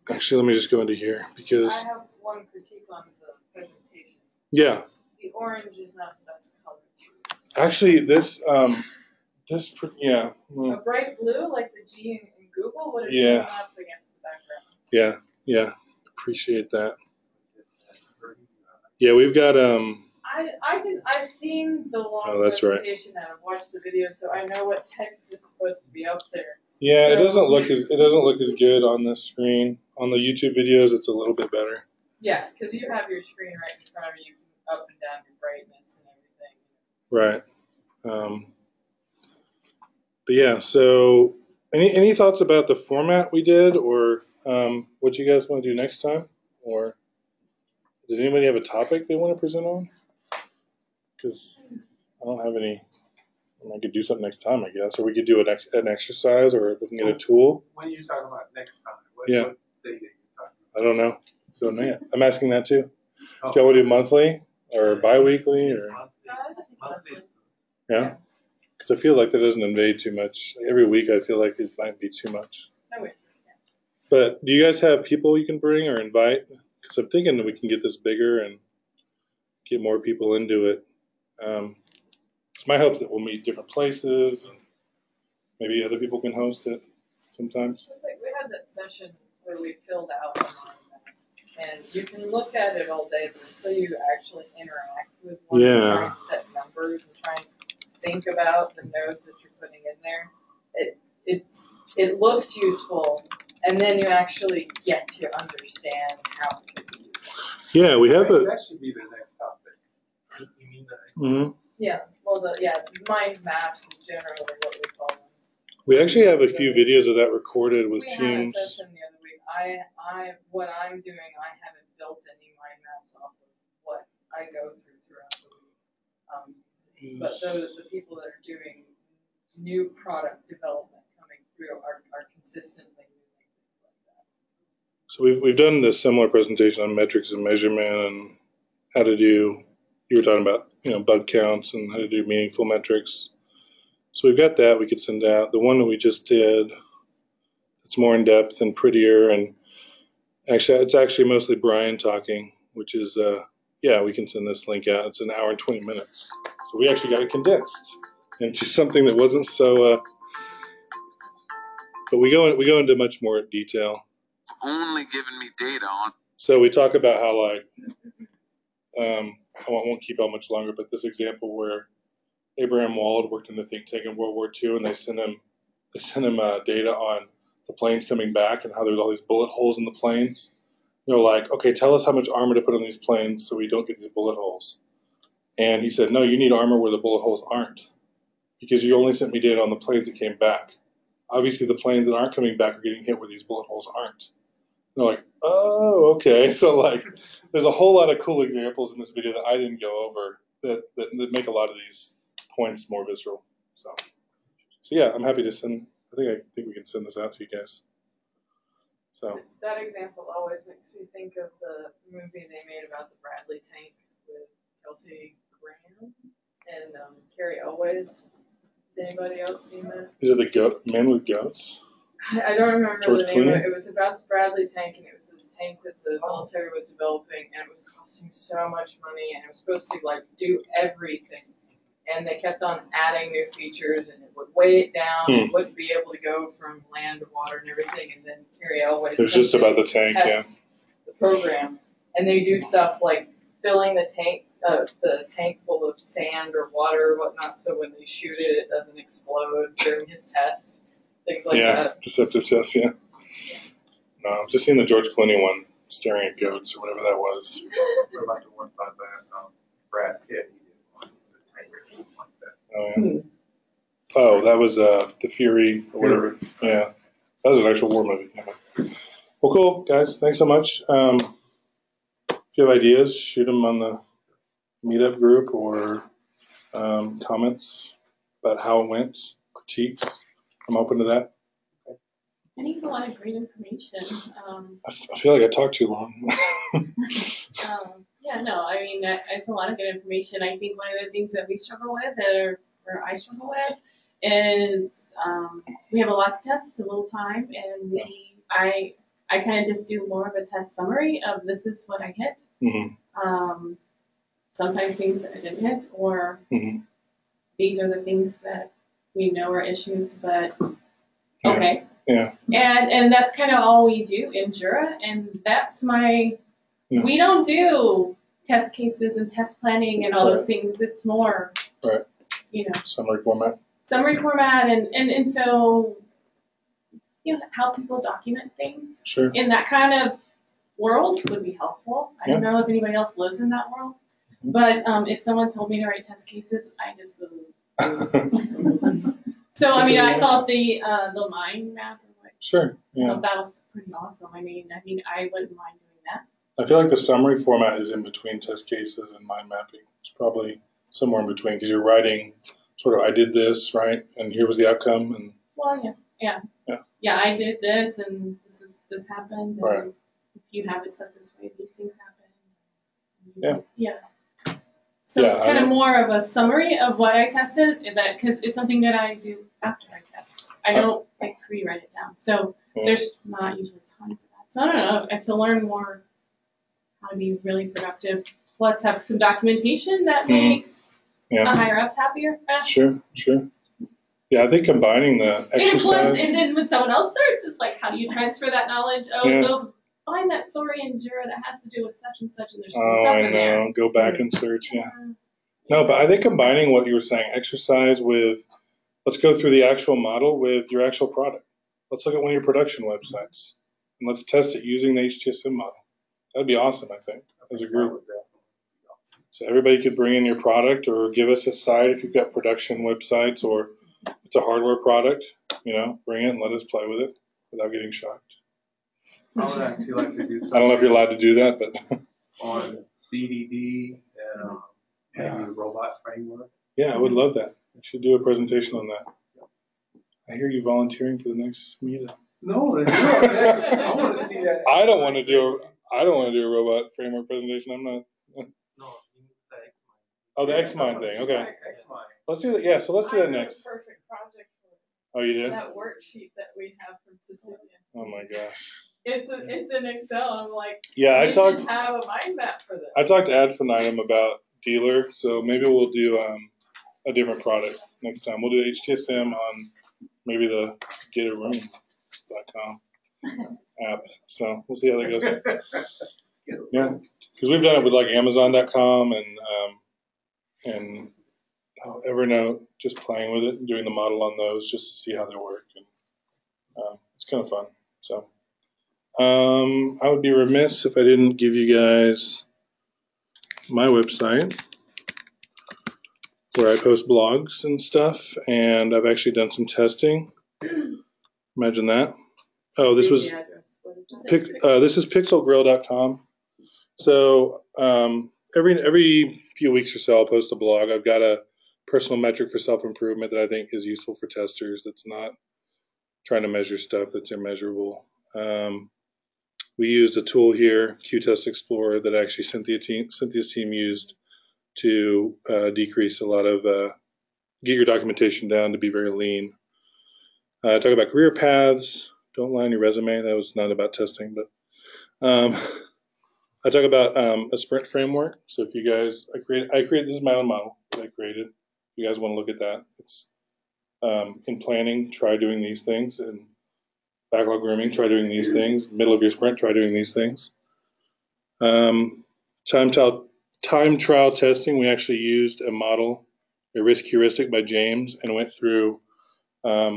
Actually, let me just go into here because I have one critique on the presentation. Yeah, The orange is not the best color. actually, A bright blue, like the G in Google, would have shown up against the background. Yeah, appreciate that. Yeah, we've got I've seen the long presentation and I've watched the video, so I know what text is supposed to be up there. Yeah, so, it doesn't look as good on this screen. On the YouTube videos, it's a little bit better. Yeah, because you have your screen right in front of you, up and down your brightness and everything. Right. But yeah, so any thoughts about the format we did, or what you guys want to do next time, or does anybody have a topic they want to present on? Because I don't have any. I could do something next time, I guess, or we could do an exercise, or looking at a tool. When are you talking about next time? What day are you talking about? I don't know. So I'm asking that too. Do y'all want to do monthly or bi-weekly or? Monthly. Yeah, because I feel like that doesn't invade too much. Every week, I feel like it might be too much. But do you guys have people you can bring or invite? Because I'm thinking that we can get this bigger and get more people into it. It's my hopes that we'll meet different places and maybe other people can host it sometimes. We had that session where we filled out the mind, and you can look at it all day, but until you actually interact with one and try and set numbers and try and think about the nodes that you're putting in there, it looks useful, and then you actually get to understand how it can be used. Yeah, we have that should be the next topic. You mean that? Mm-hmm. Yeah, mind maps is generally what we call them. We actually have a few videos of that recorded with teams. We had a session the other week. What I'm doing, I haven't built any mind maps off of what I go throughout the week. But the people that are doing new product development coming through are consistently using things like that. So we've done this similar presentation on metrics and measurement and how to do. You were talking about bug counts and how to do meaningful metrics. So we've got that we could send out. The one that we just did, it's more in depth and prettier, and actually it's actually mostly Brian talking, which is we can send this link out. It's an hour and 20 minutes. So we actually got it condensed into something that wasn't so. But we go into much more detail. It's only giving me data on. So we talk about how I won't keep out much longer, but this example where Abraham Wald worked in the think tank in World War II, and they sent him data on the planes coming back and how there's all these bullet holes in the planes. They're like, okay, tell us how much armor to put on these planes so we don't get these bullet holes. And he said, no, you need armor where the bullet holes aren't, because you only sent me data on the planes that came back. Obviously, the planes that aren't coming back are getting hit where these bullet holes aren't. They're like, oh, okay. So there's a whole lot of cool examples in this video that I didn't go over that make a lot of these points more visceral. So yeah, I'm happy to send. I think we can send this out to you guys. So that example always makes me think of the movie they made about the Bradley tank with Kelsey Graham and Carrie Elways. Has anybody else seen that? Is it the man with goats? I don't remember George the name of Clooney? it. It was about the Bradley tank, and it was this tank that the military was developing, and it was costing so much money, and it was supposed to like do everything. And they kept on adding new features, and it would weigh it down. It wouldn't be able to go from land to water and everything. And then Carrie always It was just about the tank, test the program, and they do stuff like filling the tank full of sand or water or whatnot, so when they shoot it, it doesn't explode during his test. Things like that. Deceptive tests, yeah. No, I've just seen the George Clooney one, staring at goats or whatever that was. What about the one by Brad Pitt? He did one with the tanker, something like that. Oh, yeah. Oh, that was The Fury or whatever. Yeah. That was an actual war movie. Yeah. Well, cool, guys. Thanks so much. If you have ideas, shoot them on the Meetup group or comments about how it went, critiques. I'm open to that. I think it's a lot of great information. I feel like I talked too long. It's a lot of good information. I think one of the things that we struggle with, or I struggle with, is we have a lot to test, a little time, and I kind of just do more of a test summary of this is what I hit. Mm-hmm. Sometimes things that I didn't hit, or these are the things that we know are issues, but okay. Yeah. And that's kind of all we do in Jura, and that's we don't do test cases and test planning and all those things. It's more, Summary format, and so, how people document things in that kind of world would be helpful. I don't know if anybody else lives in that world, but if someone told me to write test cases, I just So I thought the mind map, that was pretty awesome. I wouldn't mind doing that. I feel like the summary format is in between test cases and mind mapping. It's probably somewhere in between because you're writing sort of I did this, right, and here was the outcome, and I did this, and this happened, and right. if you have it set this way, these things Yeah. happen. So it's kind of more of a summary of what I tested, because it's something that I do after I test. I don't pre-write it down, so there's not usually time for that. So I don't know. I have to learn more how to be really productive. Plus, have some documentation that makes the higher ups happier. Sure. Yeah, I think combining the exercise. And then when someone else starts, it's like, how do you transfer that knowledge? Go find that story in Jura that has to do with such and such, and there's some stuff in there. Go back and search, No, but I think combining what you were saying, exercise with, let's go through the actual model with your actual product. Let's look at one of your production websites, and let's test it using the HTSM model. That'd be awesome, I think, as a group. So everybody could bring in your product or give us a site if you've got production websites or it's a hardware product, bring it and let us play with it without getting shocked. I would actually like to do something. I don't know if you're allowed to do that, but on BDD and maybe a robot framework. Yeah, I would love that. I should do a presentation on that. I hear you volunteering for the next meetup. No, I want to see that. I don't want to do a robot framework presentation. I'm not. No, you need the X-Mind. Oh, the X-Mind thing. Okay. X-Mind. Let's do that. Yeah, so let's do that next. Perfect project for it. Oh, you did? That worksheet that we have from Cecilia. Oh my gosh. It's in Excel. I'm like, yeah, we should have a mind map for this. I talked to ad infinitum about Dealer, so maybe we'll do a different product next time. We'll do HTSM on maybe the getaroom.com app. So we'll see how that goes. Yeah, because we've done it with like Amazon.com and Evernote, just playing with it and doing the model on those just to see how they work. And it's kind of fun. So I would be remiss if I didn't give you guys my website where I post blogs and stuff, and I've actually done some testing. Imagine that. Oh, this was this is pixelgrill.com. So every few weeks or so, I'll post a blog. I've got a personal metric for self-improvement that I think is useful for testers. That's not trying to measure stuff that's immeasurable. We used a tool here, QTest Explorer, that actually Cynthia's team used to decrease a lot of get your documentation down to be very lean. Talk about career paths. Don't lie on your resume. That was not about testing, but I talk about a sprint framework. So if you guys, I created this is my own model that I created. If you guys want to look at that, it's in planning, try doing these things. In backlog grooming, try doing these things. Middle of your sprint, try doing these things. Time trial testing, we actually used a model, a risk heuristic by James, and went through, I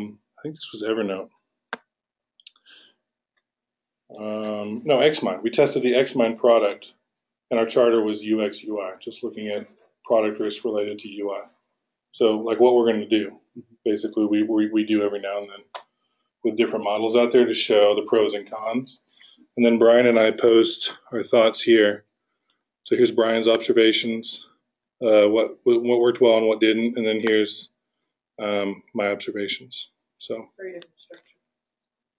think this was Evernote. No, Xmind. We tested the Xmind product, and our charter was UX UI, just looking at product risk related to UI. So, like what we're going to do, basically, we do every now and then with different models out there to show the pros and cons. And then Brian and I post our thoughts here. So here's Brian's observations, what worked well and what didn't, and then here's my observations. So very different structure.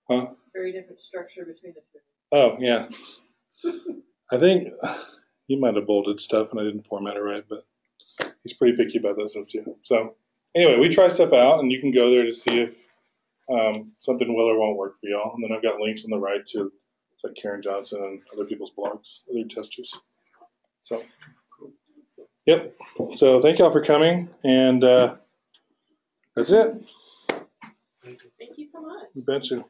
Huh? Very different structure between the two. Oh yeah, I think he might have bolded stuff and I didn't format it right, but he's pretty picky about that stuff too. So anyway, we try stuff out, and you can go there to see if something will or won't work for y'all. And then I've got links on the right to like Karen Johnson and other people's blogs, other testers. So, yep. So thank y'all for coming, and that's it. Thank you so much. You betcha.